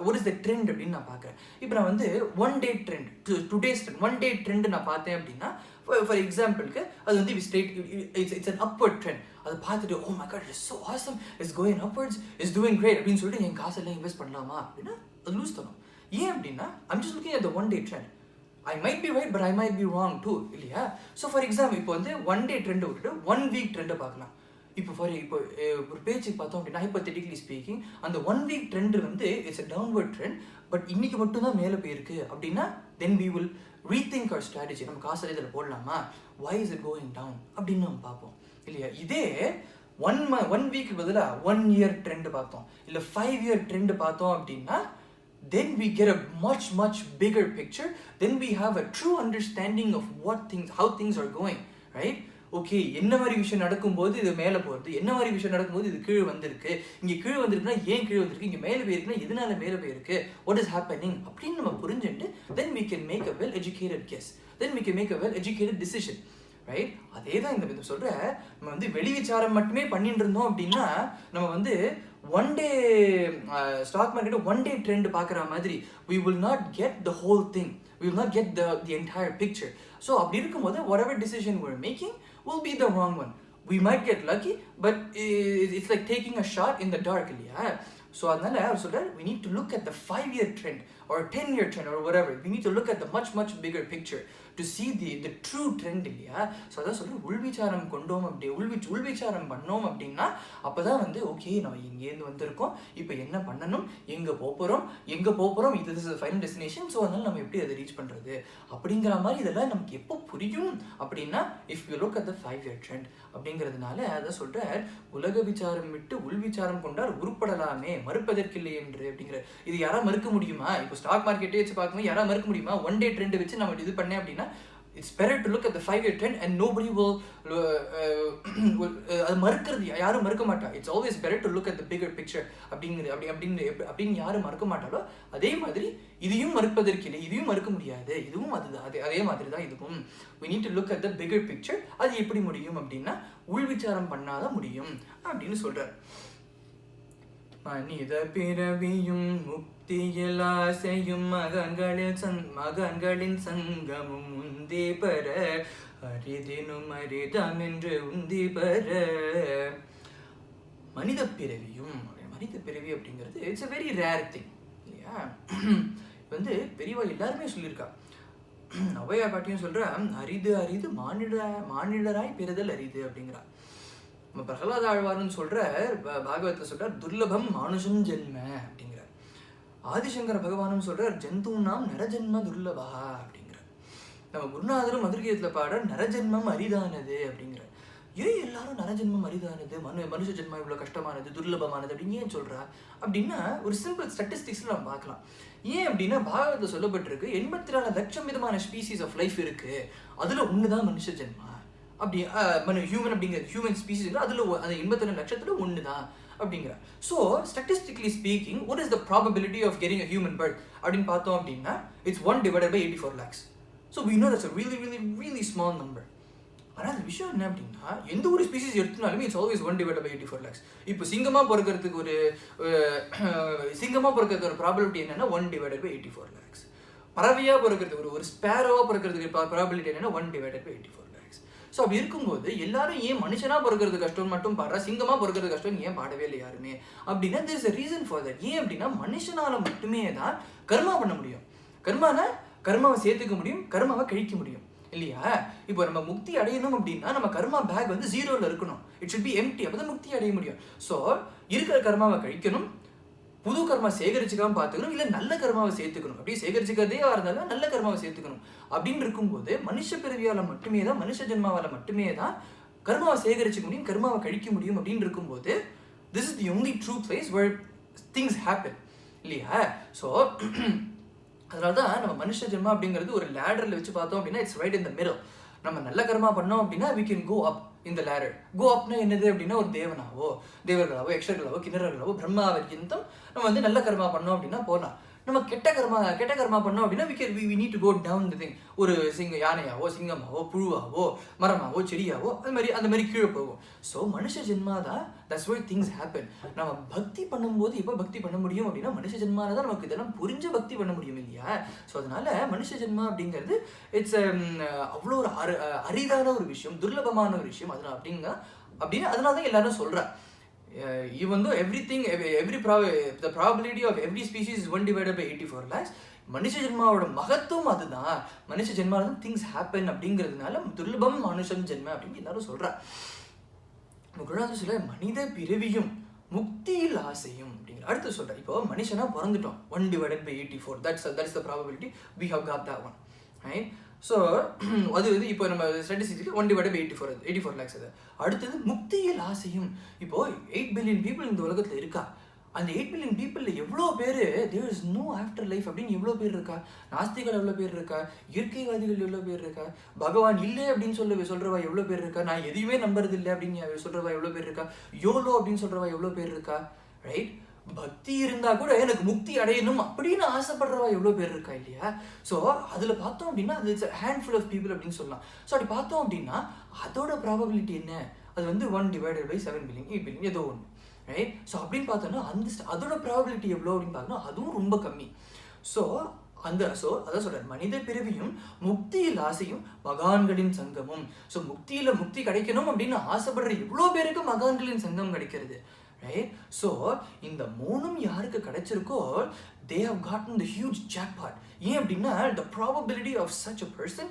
what is the ட்ரெண்ட் அப்படின்னு நான் பார்க்குறேன். இப்போ நான் வந்து one day trend, today's trend, one day trend நான் பார்த்தேன் அப்படின்னா ஃபார் எக்ஸாம்பிளுக்கு அது வந்து இட்ஸ் அன் அப்வர்ட் ட்ரெண்ட். அதை பார்த்துட்டு oh my god it's so awesome, it's going upwards, it's doing great அப்படின்னு சொல்லிட்டு என் காசெல்லாம் இன்வெஸ்ட் பண்ணலாமா அப்படின்னா அது லூஸ் தரும். ஏன் அப்படின்னா I'm just looking at the one day trend. I might be right but I might be wrong too இல்லையா. ஸோ ஃபார் எக்ஸாம்பிள் இப்போ வந்து ஒன் டே ட்ரெண்டை விட்டுட்டு ஒன் வீக் ட்ரெண்டை பார்க்கலாம். இப்போ ஒரு பேச்சுக்கு பார்த்தோம் அப்படின்னா ஹைப்போதெட்டிக்கலி ஸ்பீக்கிங் அந்த ஒன் வீக் ட்ரெண்ட் வந்து it's a downward trend, but இன்னைக்கு மட்டும்தான் மேலே போயிருக்கு அப்படின்னா தென் we will rethink our strategy. நம்ம காசு இதில் போடலாமா, why is it going down அப்படின்னு நம்ம பார்ப்போம் இல்லையா. இதே ஒன் வீக்கு பதிலாக 1 year ட்ரெண்ட் பார்த்தோம் இல்லை 5 year ட்ரெண்ட் பார்த்தோம் அப்படின்னா then we get a much bigger picture, then we have a true understanding of how things are going, right? Okay என்ன மாதிரி விஷயம் நடக்கும்போது இது மேலே போகிறது, என்ன மாதிரி விஷயம் நடக்கும்போது இது கீழே வந்திருக்கு, இங்கே கீழே வந்திருக்குன்னா ஏன் கீழே வந்திருக்கு, இங்கே மேலே போயிருக்குன்னா எதனால மேலே போயிருக்கு, what is happening அப்படின்னு நம்ம புரிஞ்சுட்டு then we can make a well educated guess, then we can make a well educated decision, right? அதே தான் இந்த சொல்கிற நம்ம வந்து வெளி விசாரம் மட்டுமே பண்ணிட்டு இருந்தோம் அப்படின்னா நம்ம வந்து one day stock market one day trend பார்க்குற மாதிரி we will not get the whole thing, we will not get the entire picture. So அப்படி இருக்கும்போது whatever decision we're making will be the wrong one. We might get lucky but it's like taking a shot in the dark இல்லையா. So அதனால அவர் சொல்கிறார் we need to look at the 5 year trend. or 10-year trend or whatever. We need to look at the much bigger picture to see the true trend இல்லையா. So அதான் சொல்கிறேன், உள்விச்சாரம் கொண்டோம் அப்படி உள்விச்சாரம் பண்ணோம் அப்படின்னா அப்போ தான் வந்து ஓகே நம்ம இங்கேருந்து வந்திருக்கோம், இப்போ என்ன பண்ணணும், எங்கே போகிறோம், இது இஸ் ஃபைனல் டெஸ்டினேஷன். ஸோ அதனால் நம்ம எப்படி அதை ரீச் பண்ணுறது அப்படிங்கிற மாதிரி இதெல்லாம் நமக்கு எப்போ புரியும் அப்படின்னா if you look at the 5-year trend அப்படிங்கிறதுனால அதை சொல்கிறார், உலக விசாரம் விட்டு உள்விச்சாரம் கொண்டால் உருப்படலாமே மறுப்பதற்கில்லை என்று அப்படிங்கிற. இது யாராவது மறுக்க முடியுமா? இப்போ ஸ்டாக் மார்க்கெட்டே வச்சு பார்க்கும்போது யாராவது மறுக்க முடியுமா? 1 day trend வச்சு நம்ம இது பண்ணேன் அப்படின்னா it's better to look at the 5-year trend and nobody will அது மறுக்கிறது யாரும் மறுக்க மாட்டா. It's always better to look at the bigger picture அப்படின்னு யாரும் மறுக்க மாட்டாலோ அதே மாதிரி இதையும் மறுப்பதற்கில்லை, இதையும் மறுக்க முடியாது, இதுவும் அதே மாதிரி தான் இதுவும். we need to look at the bigger picture. அது எப்படி முடியும் அப்படின்னா உள்விச்சாரம் பண்ணாதான் முடியும் அப்படின்னு சொல்றார். மனித பிறவியும் முக்தியில் ஆசையும் மகன்களின் சங்கமும் உந்தி பெற அரிதினும் அரிதாம் என்று உந்தி பெற. மனித பிறவி அப்படிங்கிறது it's a very rare thing இல்லையா. வந்து பெரியவா எல்லாருமே சொல்லியிருக்கா. அவையா பாட்டியும் சொல்ற, அரிது மானிடராய் பிறதல் அரிது அப்படிங்கிறா. நம்ம பிரகலாத ஆழ்வார்னு சொல்ற பாகவத்தில் சொல்றார், துர்லபம் மானுஷம் ஜென்ம அப்படிங்கிறார். ஆதிசங்கர பகவானும் சொல்றார், ஜந்தூனாம் நரஜென்ம துர்லபா அப்படிங்கிறார். நம்ம குருநாதரும் மதுரகீதத்தில் பாடுற நரஜென்மம் அரிதானது அப்படிங்கிறார். ஏன் எல்லாரும் நரஜென்மம் அரிதானது, மனுஷ ஜென்மம் இவ்வளோ கஷ்டமானது துர்லபமானது அப்படின்னு ஏன் சொல்றா அப்படின்னா ஒரு சிம்பிள் ஸ்டாட்டிஸ்டிக்ஸ்ல நம்ம பார்க்கலாம். ஏன் அப்படின்னா பாகவத்தில் சொல்லப்பட்டிருக்கு 84 லட்சம் விதமான ஸ்பீசிஸ் ஆஃப் லைஃப் இருக்கு, அதுல ஒண்ணுதான் மனுஷ ஜென்மா அப்படி ஹியூமன் அப்படிங்கிற ஹியூமன் ஸ்பீசிஸ் அதில் அந்த 82 லட்சத்தில் ஒன்று தான் அப்படிங்கிற. So statistically speaking what is the probability of getting a human birth அப்படின்னு பார்த்தோம் அப்படின்னா it's 1 divided by 84 lakhs. So we know that's a really small number. ஆனால் அந்த விஷயம் என்ன அப்படின்னா எந்த ஒரு ஸ்பீசிஸ் எடுத்துனாலுமே it's always 1 divided by 84 lakhs. இப்போ சிங்கமாக பிறக்கிறதுக்கு ஒரு ப்ராபபிலிட்டி என்னன்னா 1 divided by 84 lakhs. பறவையாக பிறக்கிறதுக்கு ஒரு ஸ்பேரோவாக பிறக்கிறதுக்கு ப்ராபபிலிட்டி என்னன்னா 1 divided by 84 lakhs. ஸோ அப்படி இருக்கும்போது எல்லாரும் ஏன் மனுஷனாக பிறக்கிறது கஷ்டம் மட்டும் பாடுறா, சிங்கமாக பிறக்கிறது கஷ்டம் ஏன் பாடவே இல்லை யாருமே அப்படின்னா there is a reason for that. ஏன் அப்படின்னா மனுஷனால மட்டுமே தான் கர்மா பண்ண முடியும். கர்மாவை சேர்த்துக்க முடியும், கர்மாவை கழிக்க முடியும் இல்லையா. இப்போ நம்ம முக்தி அடையணும் அப்படின்னா நம்ம கர்மா பேக் வந்து 0ல இருக்கணும், இட் ஷுட் பி எம்டி, அப்பதான் முக்தி அடைய முடியும். ஸோ இருக்கிற கர்மாவை கழிக்கணும், புது கர்மா சேகரிச்சுக்காம பார்த்துக்கணும், இல்லை நல்ல கர்மாவை சேர்த்துக்கணும். அப்படியே சேகரிச்சுக்கிறதே இருந்தாலும் நல்ல கர்மாவை சேர்த்துக்கணும் அப்படின்னு இருக்கும்போது மனுஷ பிறவியால் மட்டுமே தான், மனுஷ ஜென்மாவால் மட்டுமே தான் கர்மாவை சேகரிச்சுக்க முடியும், கர்மாவை கழிக்க முடியும் அப்படின்னு இருக்கும்போது this is the only true place where things happen இல்லையா. ஸோ அதனால தான் நம்ம மனுஷ ஜென்மா அப்படிங்கிறது ஒரு லேடரில் வச்சு பார்த்தோம் அப்படின்னா it's right in the middle. நம்ம நல்ல கர்மா பண்ணோம் அப்படின்னா we can go up in the ladder. go upனா என்னது அப்படின்னா ஒரு தேவர்களாவோ யக்ஷர்களாவோ கிண்ணறர்களாவோ பிரம்மாவரியந்தம் நம்ம வந்து நல்ல கர்மா பண்ணோம் அப்படின்னா போகலாம். நம்ம கெட்ட கர்மா பண்ணோம் அப்படின்னா we need to go down the thing. ஒரு யானையாவோ சிங்கமாவோ புழுவாவோ மரமாவோ செடியாவோ அந்த மாதிரி கீழே போகும். ஸோ மனுஷ ஜென்மா தான் that's where things happen. நம்ம பக்தி பண்ணும்போது எப்போ பக்தி பண்ண முடியும் அப்படின்னா மனுஷ ஜென்மால தான் நமக்கு இதெல்லாம் புரிஞ்ச பக்தி பண்ண முடியும் இல்லையா. ஸோ அதனால மனுஷ ஜென்மா அப்படிங்கிறது இட்ஸ் அவ்வளோ ஒரு அரிதான ஒரு விஷயம், துர்லபமான ஒரு விஷயம். அப்படின்னு அதனால தான் எல்லாரும் சொல்றா. Even though the probability of every species is 1 divided by 84 lakhs, மனுஷ ஜென்மாவோட மகத்துவம் அதுதான். மனுஷ ஜென்மால தான் திங்ஸ் ஹேப்பன் அப்படிங்கிறதுனால துர்லபம் மனுஷன் ஜென்ம அப்படின்னு எல்லாரும் சொல்றா. குருநாதர் சொல்ல மனித பிறவியும் முக்தியில் ஆசையும் அப்படிங்கிற. அடுத்து சொல்ற, இப்போ மனுஷனா பிறந்துட்டோம் 1 divided by 84, that's the probability we have got that one, right? So அது வந்து இப்போ நம்ம ஸ்டாட்டிஸ்டிக்ஸ்க்கு 1 divided by 84 lakhs. அது அடுத்தது முக்தியில் ஆசையும். இப்போ 8 billion people இந்த உலகத்தில் இருக்கா. அந்த 8 billion people எவ்வளோ பேர் there is no after life அப்படின்னு எவ்வளோ பேர் இருக்கா. நாஸ்திகள் எவ்வளோ பேர் இருக்கா, இயற்கைவாதிகள் எவ்வளோ பேர் இருக்கா, பகவான் இல்லை அப்படின்னு சொல்றவா எவ்வளோ பேர் இருக்கா, நான் எதையுமே நம்புறது இல்லை அப்படின்னு சொல்றவா எவ்வளோ பேர் இருக்கா, யோலோ அப்படின்னு சொல்றவா எவ்வளோ பேர் இருக்கா, ரைட். பக்தி இருந்தா கூட எனக்கு முக்தி அடையணும் அப்படின்னு ஆசைப்படுறவா எவ்வளோ பேர் இருக்கா இல்லையா. ஸோ அதில் பார்த்தோம் அப்படின்னா அது இட்ஸ் ஹேண்ட்ஃபுல் ஆஃப் பீப்புள் அப்படின்னு சொல்லலாம். ஸோ அப்படி பார்த்தோம் அப்படின்னா அதோட ப்ராபபிலிட்டி என்ன, அது வந்து 1 divided by 7 billion 8 billion ஏதோ ஒன்று, ரைட். ஸோ அப்படின்னு பார்த்தோன்னா அதோட ப்ராபபிலிட்டி எவ்வளோ அப்படின்னு பார்த்தோன்னா அதுவும் ரொம்ப கம்மி. ஸோ அதான் சொல்றேன், மனித பிறவியும் முக்தியில் ஆசையும் மகான்களின் சங்கமும். ஸோ முக்தி கிடைக்கணும் அப்படின்னு ஆசைப்படுற எவ்வளோ பேருக்கு மகான்களின் சங்கம் கிடைக்கிறது, ரைட்? ஸோ இந்த 3ம் யாருக்கு கிடைச்சிருக்கோ they have gotten the huge jackpot. ஏன் அப்படின்னா the probability of such a person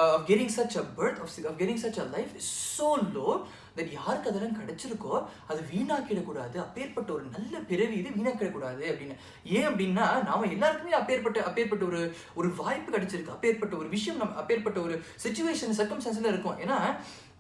of getting such a birth, of getting such a life is so low that யாருக்கு அதெல்லாம் கிடைச்சிருக்கோ அது வீணாக்கிடக்கூடாது. அப்பேற்பட்ட ஒரு நல்ல பிறவி இது வீணாக்கிடக்கூடாது அப்படின்னு. ஏன் அப்படின்னா நாம எல்லாருக்குமே அப்பேற்பட்ட ஒரு வாய்ப்பு கிடைச்சிருக்கு. அப்பேற்பட்ட ஒரு விஷயம் அப்பேற்பட்ட ஒரு சிச்சுவேஷன் சர்க்கம்ஸ்டான்ஸ்ல இருக்கும். ஏன்னா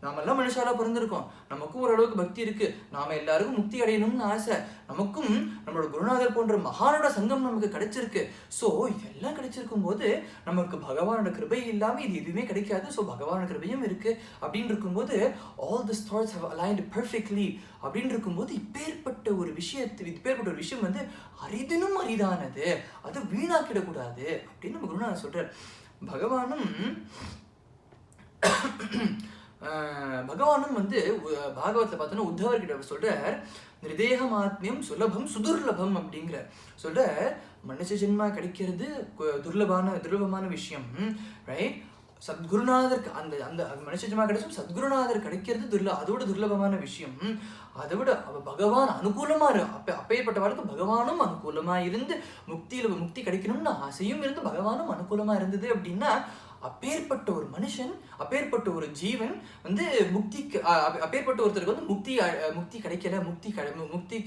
நாம எல்லாம் மனுஷாலா பிறந்திருக்கோம். நமக்கும் ஓரளவுக்கு பக்தி இருக்கு. நாம எல்லாருக்கும் முக்தி அடையணும்னு ஆசை. நமக்கும் நம்மளோட குருநாதர் போன்ற மகானோட சங்கம் நமக்கு கிடைச்சிருக்கு. ஸோ இதெல்லாம் கிடைச்சிருக்கும் போது நமக்கு பகவானோட கிருபை இல்லாம இது எதுவுமே கிடைக்காது. ஸோ பகவானோட கிருபையும் இருக்கு அப்படின்னு இருக்கும்போது all the stars have aligned perfectly அப்படின்னு இருக்கும்போது இப்பேற்பட்ட ஒரு விஷயம் வந்து அரிதினும் அரிதானது, அது வீணாக்கிடக்கூடாது அப்படின்னு நம்ம குருநாதர் சொல்றார். பகவானும் வந்து பாகவத்தில் பார்த்தோன்னா உத்தவர்கிட்ட சொல்றார், நிர்தேகமாத்மியம் சுலபம் சுதுர்லபம் அப்படிங்கிற சொல்ற மனுஷ ஜென்மா கிடைக்கிறது துர்லபமான விஷயம், ரைட்? சத்குருநாதர் அந்த மனுஷ ஜென்மா கிடைச்சும் சத்குருநாதர் கிடைக்கிறது அதோட துர்லபமான விஷயம். அதை விட பகவான் அனுகூலமா அப்பேற்பட்ட வாழ்க்கை பகவானும் அனுகூலமா இருந்து முக்தி கிடைக்கணும்னு ஆசையும் இருந்து பகவானும் அனுகூலமா இருந்தது அப்படின்னா அப்பேற்பட்ட ஒரு மனுஷன், அப்பேற்பட்ட ஒரு ஜீவன் வந்து அப்பேற்பட்ட ஒருத்தருக்கு வந்து முக்தி கிடைக்கல, முக்தி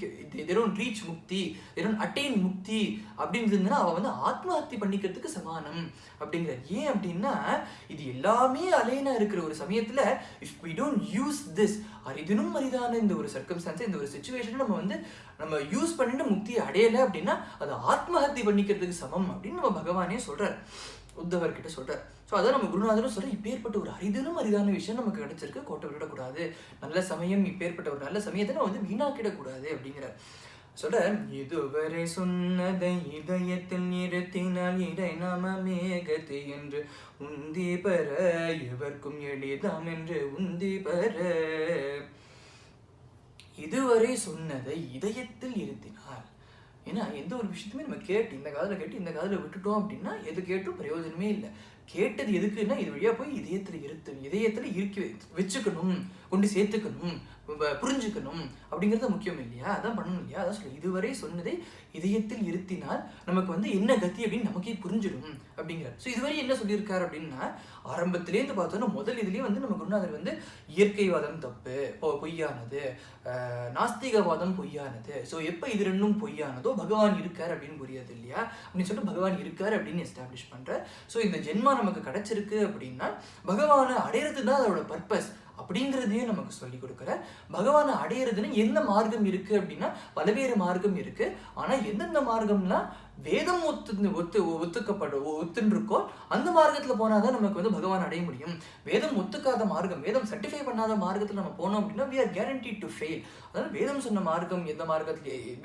they don't reach Mukti, they don't attain முக்தி அப்படின்னு இருந்ததுன்னா அவன் வந்து ஆத்மஹத்தி பண்ணிக்கிறதுக்கு சமானம் அப்படிங்கிற. ஏன் அப்படின்னா இது எல்லாமே அலைனா இருக்கிற ஒரு சமயத்துல if we don't use this அரிதினும் அரிதான இந்த ஒரு சர்க்கம்ஸ்டான்ஸ், இந்த ஒரு சிச்சுவேஷன் நம்ம யூஸ் பண்ணிட்டு முக்தி அடையலை அப்படின்னா அது ஆத்மஹத்தி பண்ணிக்கிறதுக்கு சமம் அப்படின்னு நம்ம பகவானே சொல்றார், உத்தவர்கிட்ட சொல்றார். ஸோ அதான் நம்ம குருநாதரும் சொல்ற இப்பேற்பட்ட ஒரு அரிதான விஷயம் நமக்கு கிடைச்சிருக்கு, கோட்டை விடக்கூடாது. நல்ல சமயம், இப்பேற்பட்ட ஒரு நல்ல சமயத்தை நம்ம வந்து வீணாக்கிடக்கூடாது அப்படிங்கிற சொல்ற. இதுவரை சொன்னதை இதயத்தில் நிறுத்தினால் இடை நாம மேகத்தை என்று உந்தி பெற, எவர்க்கும் எளிதாம் என்று உந்தி பெற. இதுவரை சொன்னதை இதயத்தில் இருத்தினால், ஏன்னா எந்த ஒரு விஷயத்தையுமே நம்ம இந்த காதில் விட்டுட்டோம் அப்படின்னா எது கேட்டும் பிரயோஜனமே இல்லை. கேட்டது எதுக்குன்னா இது வழியா போய் இதயத்துல இறுக்கி வச்சுக்கணும், கொண்டு சேர்த்துக்கணும், புரிஞ்சுக்கணும் அப்படிங்கிறது முக்கியம் இல்லையா? அதான் பண்ணணும் இல்லையா? அதான் சொல்ல இதுவரை சொன்னதை இதயத்தில் இருத்தினால் நமக்கு வந்து என்ன கத்தி அப்படின்னு நமக்கே புரிஞ்சிடும் அப்படிங்கிறார். ஸோ இதுவரை என்ன சொல்லியிருக்காரு அப்படின்னா ஆரம்பத்திலேருந்து பார்த்தோன்னா முதல் இதுலேயே வந்து நம்ம குருநாதர் வந்து இயற்கைவாதம் தப்பு, பொய்யானது, நாஸ்திகவாதம் பொய்யானது. ஸோ எப்போ இது ரெண்டும் பொய்யானதோ பகவான் இருக்கார் அப்படின்னு புரியாது இல்லையா? அப்படின்னு சொல்லிட்டு பகவான் இருக்கார் அப்படின்னு எஸ்டாப்ளிஷ் பண்ணுற. ஸோ இந்த ஜென்மா நமக்கு கிடைச்சிருக்கு அப்படின்னா பகவானை அடையிறது தான் அதோட பர்பஸ் அப்படிங்கிறதையும் நமக்கு சொல்லி கொடுக்குற. பகவானை அடையிறதுன்னு என்ன மார்க்கம் இருக்கு அப்படின்னா பல்வேறு மார்க்கம் இருக்கு. ஆனா எந்தெந்த மார்க்கம்லாம் வேதம் ஒத்துன்னு இருக்கோ அந்த மார்க்கத்துல போனாதான் நமக்கு வந்து பகவான் அடைய முடியும். வேதம் ஒத்துக்காத மார்க்கம், வேதம் சர்டிஃபை பண்ணாத மார்க்கத்துல நம்ம போனோம் அப்படின்னா we are guaranteed to fail. அதனால வேதம் சொன்ன மார்க்கம்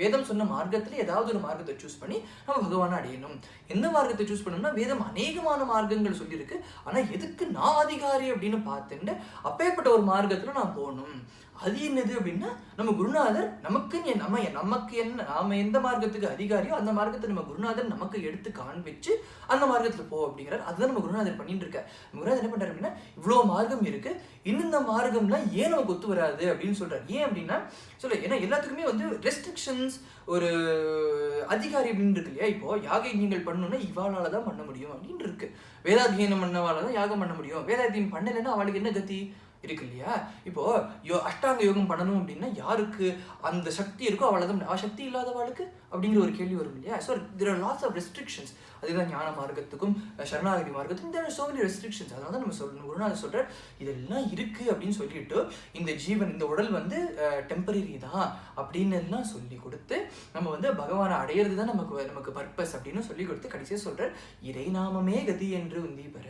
வேதம் சொன்ன மார்க்கத்துல ஏதாவது ஒரு மார்க்கத்தை சூஸ் பண்ணி நம்ம பகவானை அடையணும். எந்த மார்க்கத்தை சூஸ் பண்ணணும்னா வேதம் அநேகமான மார்க்கங்கள் சொல்லியிருக்கு. ஆனா எதுக்கு நான் அதிகாரி அப்படின்னு பார்த்துட்டு அப்பேற்பட்ட ஒரு மார்க்கத்துல நான் போகணும். அது என்னது அப்படின்னா நம்ம குருநாதர் நாம எந்த மார்க்கத்துக்கு அதிகாரியோ அந்த மார்க்கத்தை நம்ம குருநாதர் நமக்கு எடுத்து காண்பிச்சு அந்த மார்க்கத்துல போ அப்படிங்கிறார். அதுதான் நம்ம குருநாதர் பண்ணிட்டு இருக்க. குருநாதர் என்ன பண்றாரு அப்படின்னா இவ்வளோ மார்க்கம் இருக்கு, இன்னும் இந்த மார்க்கம்லாம் ஏன் நமக்கு ஒத்து வராது அப்படின்னு சொல்றாரு. ஏன் அப்படின்னா ஏன்னா எல்லாத்துக்குமே வந்து ரெஸ்ட்ரிக்ஷன்ஸ், ஒரு அதிகாரி அப்படின்னு இருக்கு இல்லையா? இப்போ யாக யஜ்ஞங்கள் பண்ணணும்னா இவாளால தான் பண்ண முடியும் அப்படின்னு இருக்கு. வேதாத்தியனம் பண்ணவால தான் யாகம் பண்ண முடியும். வேதாத்தியம் பண்ணலைன்னா அவளுக்கு என்ன கதி இருக்கு இல்லையா? இப்போ அஷ்டாங்க யோகம் பண்ணணும் அப்படின்னா யாருக்கு அந்த சக்தி இருக்கோ அவளை தான், சக்தி இல்லாதவாளுக்கு அப்படிங்கிற ஒரு கேள்வி வரும் இல்லையா? So there are lots of restrictions. அதுதான் ஞான மார்க்கத்துக்கும் சரணாகதி மார்க்கத்துக்கும் there are so many restrictions. அதனால தான் நம்ம சொல்லணும், குருநாதர் சொல்ற இதெல்லாம் இருக்கு அப்படின்னு சொல்லிட்டு இந்த ஜீவன், இந்த உடல் வந்து டெம்பரரி தான் அப்படின்னு எல்லாம் சொல்லி கொடுத்து நம்ம வந்து பகவானை அடையிறது தான் நமக்கு பர்பஸ் அப்படின்னு சொல்லி கொடுத்து கடைசியாக சொல்ற இறை நாமமே கதி என்று உந்தி பெற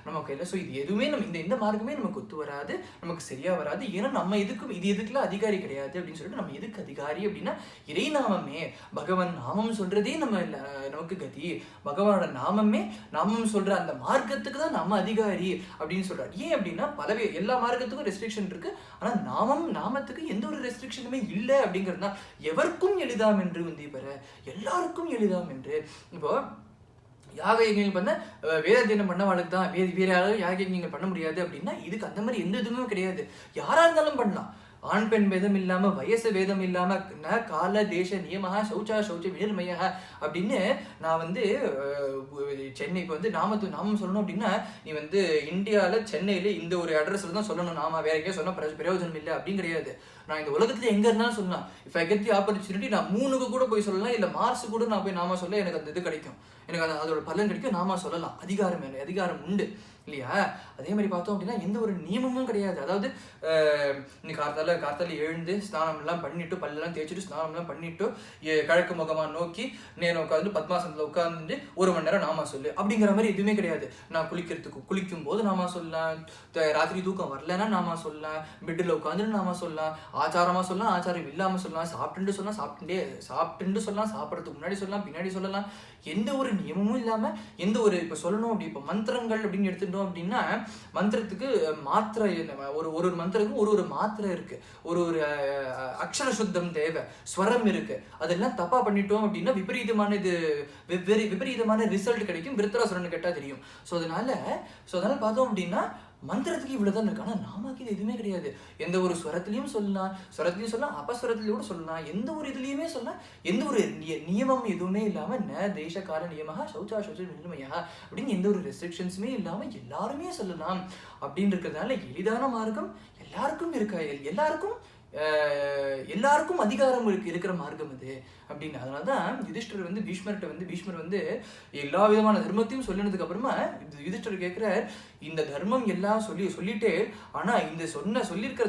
நமக்கு இல்லை. ஸோ இது எதுவுமே நம்ம இந்த மார்க்கமே நமக்கு ஒத்து வராது, நமக்கு சரியா வராது. ஏன்னா நம்ம இதுக்கெல்லாம் அதிகாரி கிடையாது அப்படின்னு சொல்லிட்டு நம்ம எதுக்கு அதிகாரி அப்படின்னா இறை நாமமே, பகவான் நாமம் சொல்றதே நமக்கு கதி, பகவானோட நாமம் சொல்ற அந்த மார்க்கத்துக்கு தான் நம்ம அதிகாரி அப்படின்னு சொல்றாரு. ஏன் அப்படின்னா எல்லா மார்க்கத்துக்கும் ரெஸ்ட்ரிக்ஷன் இருக்கு, ஆனா நாமத்துக்கு எந்த ஒரு ரெஸ்ட்ரிக்ஷனுமே இல்லை அப்படிங்கிறது தான். எவருக்கும் எளிதாம் என்று உந்தி பெற, எல்லாருக்கும் எளிதாம் என்று. இப்போ யாக யஜ்ஞங்கள் பண்ண வேதாத்தியனம் பண்ணவாளுக்கு தான், வேற யாராவது யாக யஜ்ஞங்கள் பண்ண முடியாது அப்படின்னா இதுக்கு அந்த மாதிரி எந்த இதுவுமே கிடையாது. யாரா இருந்தாலும் பண்ணலாம். ஆண் பெண் பேதம் இல்லாம, வயசு பேதம் இல்லாம, ந கால தேச நியமஹ சௌச்சா சௌச்ச வினிர்மய அப்படின்னு நான் வந்து சென்னை இப்போ வந்து நாமம் சொல்லணும் அப்படின்னா நீ வந்து இந்தியாவில் சென்னையில இந்த ஒரு அட்ரஸ்ல தான் சொல்லணும், நாம வேற எங்கேயும் சொன்னா பிரயோஜனம் இல்லை அப்படின்னு கிடையாது. நான் இந்த உலகத்துல எங்க இருந்தாலும் சொல்லலாம். If I get the opportunity நான் 3க்கு கூட போய் சொல்லலாம், இல்ல மார்ஸ் கூட நான் போய் நாம சொல்ல எனக்கு அந்த இது கிடைக்கும், எனக்கு அதோட பலன் கிடைக்கும், நாம சொல்லலாம். அதிகாரம் உண்டு இல்லையா? அதே மாதிரி பார்த்தோம் அப்படின்னா எந்த ஒரு நியமமும் கிடையாது. அதாவது இன்னைக்கு கார்த்தால எழுந்து ஸ்நானம் எல்லாம் பண்ணிட்டு, பல்லெல்லாம் தேய்ச்சிட்டு ஸ்நானம் எல்லாம் பண்ணிட்டு கிழக்கு முகமா நோக்கி நேரம் உட்காந்து பத்மாசனத்துல உட்கார்ந்து 1 மணி நேரம் நாம சொல்லு அப்படிங்கிற மாதிரி எதுவுமே கிடையாது. நான் குளிக்கும் போது நாம சொல்லலாம், ராத்திரி தூக்கம் வரலன்னா நாம சொல்லலாம், பெட்டில் உட்காந்து நாம சொல்லலாம், ஆச்சாரமா சொல்லலாம், ஆச்சாரம் இல்லாம சொல்லலாம், சாப்பிட்டு சொல்லலாம், சாப்பிட்டு சொல்லலாம், சாப்பிட்றதுக்கு முன்னாடி சொல்லலாம், பின்னாடி சொல்லலாம். எந்த ஒரு நியமமும் இல்லாம எந்த ஒரு இப்ப சொல்லணும் அப்படி இப்ப மந்திரங்கள் அப்படின்னு எடுத்துட்டோம் அப்படின்னா மந்திரத்துக்கு மாத்திரை, ஒரு மந்திரத்துக்கும் ஒரு மாத்திரை இருக்கு, ஒரு அக்ஷர சுத்தம் தேவை, ஸ்வரம் இருக்கு. அதெல்லாம் தப்பா பண்ணிட்டோம் அப்படின்னா விபரீதமான ரிசல்ட் கிடைக்கும். விருத்தராசுரன் கேட்டா தெரியும். ஸோ அதனால பார்த்தோம் அப்படின்னா மந்திரத்துக்கு இவ்வளவுதான் இருக்கு. ஆனா நாமாக்கு இது எதுவுமே கிடையாது. எந்த ஒரு ஸ்வரத்திலையும் சொல்லலாம், அபஸ்வரத்திலையும் கூட சொல்லலாம், எந்த ஒரு இதுலயுமே சொல்லலாம். எந்த ஒரு நியமம் எதுவுமே இல்லாம ந தேச கால நியமஹ சௌச்சா சௌச்ச வினிர்மய அப்படின்னு எந்த ஒரு ரெஸ்ட்ரிக்ஷன்ஸுமே இல்லாம எல்லாருமே சொல்லலாம் அப்படின்னு இருக்கிறதுனால எளிதான மார்க்கம் எல்லாருக்கும் இருக்கா, எல்லாருக்கும் அதிகாரம் இருக்கிற மார்க்கம் அது அப்படின்னு. அதனாலதான் யுதிஷ்டர் வந்து பீஷ்மர் வந்து எல்லா விதமான தர்மத்தையும் சொல்லினதுக்கு அப்புறமா யுதிஷ்டர் கேட்கிற, இந்த தர்மம் எல்லாம் சொல்லிட்டு ஆனா இந்த சொல்லியிருக்கிற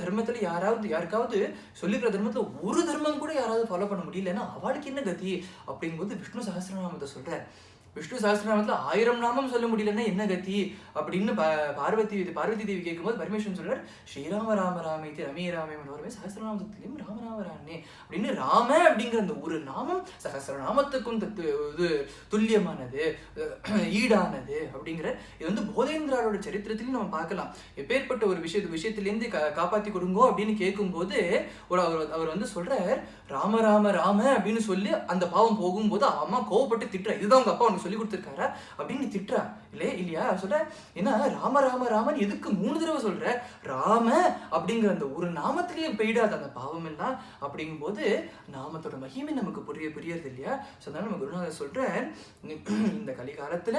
தர்மத்துல யாருக்காவது சொல்லியிருக்கிற தர்மத்துல ஒரு தர்மம் கூட யாராவது ஃபாலோ பண்ண முடியலன்னா அவளுக்கு என்ன கதி அப்படிங்கும்போது விஷ்ணு சஹஸ்ரநாமத்தை சொல்ற. விஷ்ணு சஹஸ்ரநாமத்துல 1000 நாமம் சொல்ல முடியலன்னா என்ன கதி அப்படின்னு பார்வதி தேவி கேட்கும்போது பரமேஸ்வரன் சொல்றார், ஸ்ரீராம ராம ராமேதி ரமே ராமே மனோரமே சஹஸ்ரநாமத்திலையும் ராமராமரானே அப்படின்னு. ராம அப்படிங்கிற அந்த ஒரு நாமம் சஹஸ்ரநாமத்துக்கும் துல்லியமானது, ஈடானது அப்படிங்கிற இது வந்து போதேந்திராவோட சரித்திரத்திலையும் நம்ம பார்க்கலாம். எப்பேற்பட்ட ஒரு விஷயத்திலேருந்து காப்பாத்தி கொடுங்கோ அப்படின்னு கேட்கும்போது அவர் வந்து சொல்றார், ராம ராம ராம அப்படின்னு சொல்லி அந்த பாவம் போகும்போது அம்மா கோவப்பட்டு திட்டுறா, இதுதான் உங்க அப்பா உனக்கு சொல்லி கொடுத்துருக்காரா அப்படின்னு திட்டுறா இல்லையா? சொல்ற ஏன்னா ராம ராம ராமன் எதுக்கு 3 தடவை சொல்ற, ராம அப்படிங்கிற அந்த ஒரு நாமத்திலேயே போயிடாது அந்த பாவம் எல்லாம் அப்படிங்கும் போது நாமத்தோட மகிமை நமக்கு புரியறது இல்லையா? அதனால நம்ம குருநாதர் சொல்ற, இந்த கலிகாலத்துல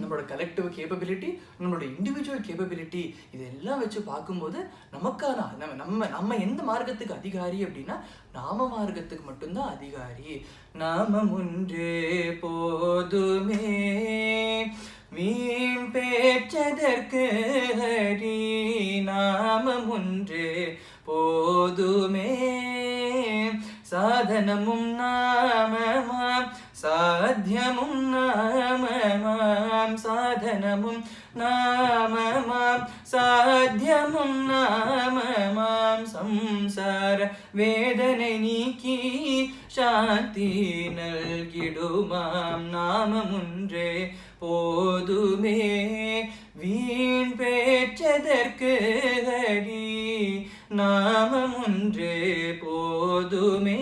நம்மளோட கலெக்டிவ் கேப்பபிலிட்டி, நம்மளோட இண்டிவிஜுவல் கேப்பபிலிட்டி இதெல்லாம் வச்சு பார்க்கும்போது நமக்கான நம்ம எந்த மார்க்கத்துக்கு அதிகாரி அப்படின்னா நாம மார்க்கத்துக்கு மட்டும்தான் அதிகாரி. நாமம் ஒன்றே போதுமே வீண் பேச்சதற்கு ஹரி, நாமம் ஒன்றே போதுமே சாதனமும் நாமமாம் சாத்தியமும் நாமமாம், சாதனமும் நாமமாம் சாத்தியமும் நாமமாம், சம்சார வேதனை நீக்கி சாந்தி நல்கிடுமாம், நாமம் ஒன்றே போதுமே வீண் பேச்சதற்கு ஹரி, நாமம் ஒன்றே போதுமே.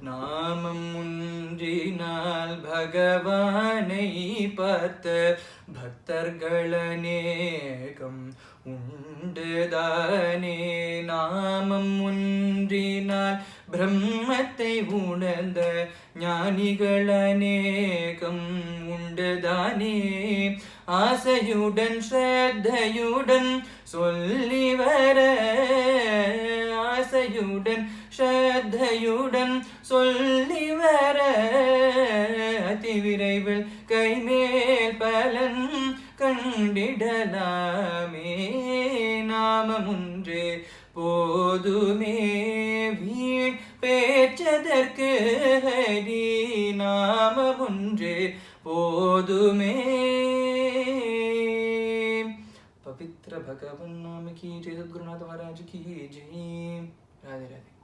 நாமம் ஒன்றினால் பகவானை பார்த்த பக்தர்கள் அநேகம் உண்டுதானே, நாமம் ஒன்றினால் பிரம்மத்தை உணர்ந்த ஞானிகள் அநேகம் உண்டுதானே, ஆசையுடன் ஸ்ரத்தையுடன் சொல்லி வர, ஆசையுடன் ஸ்ரத்தையுடன் சொல்லி வர, அதி விரைவில் கைமேல் பலன் கண்டிடலாமே, நாமம் ஒன்றே போதுமே வீண் பேச்சதற்கு ஹரி, நாமம் ஒன்றே போதுமே. पवित्र भगवान नाम की जय, सद्गुरुनाथ महाराज की जय। राधे राधे।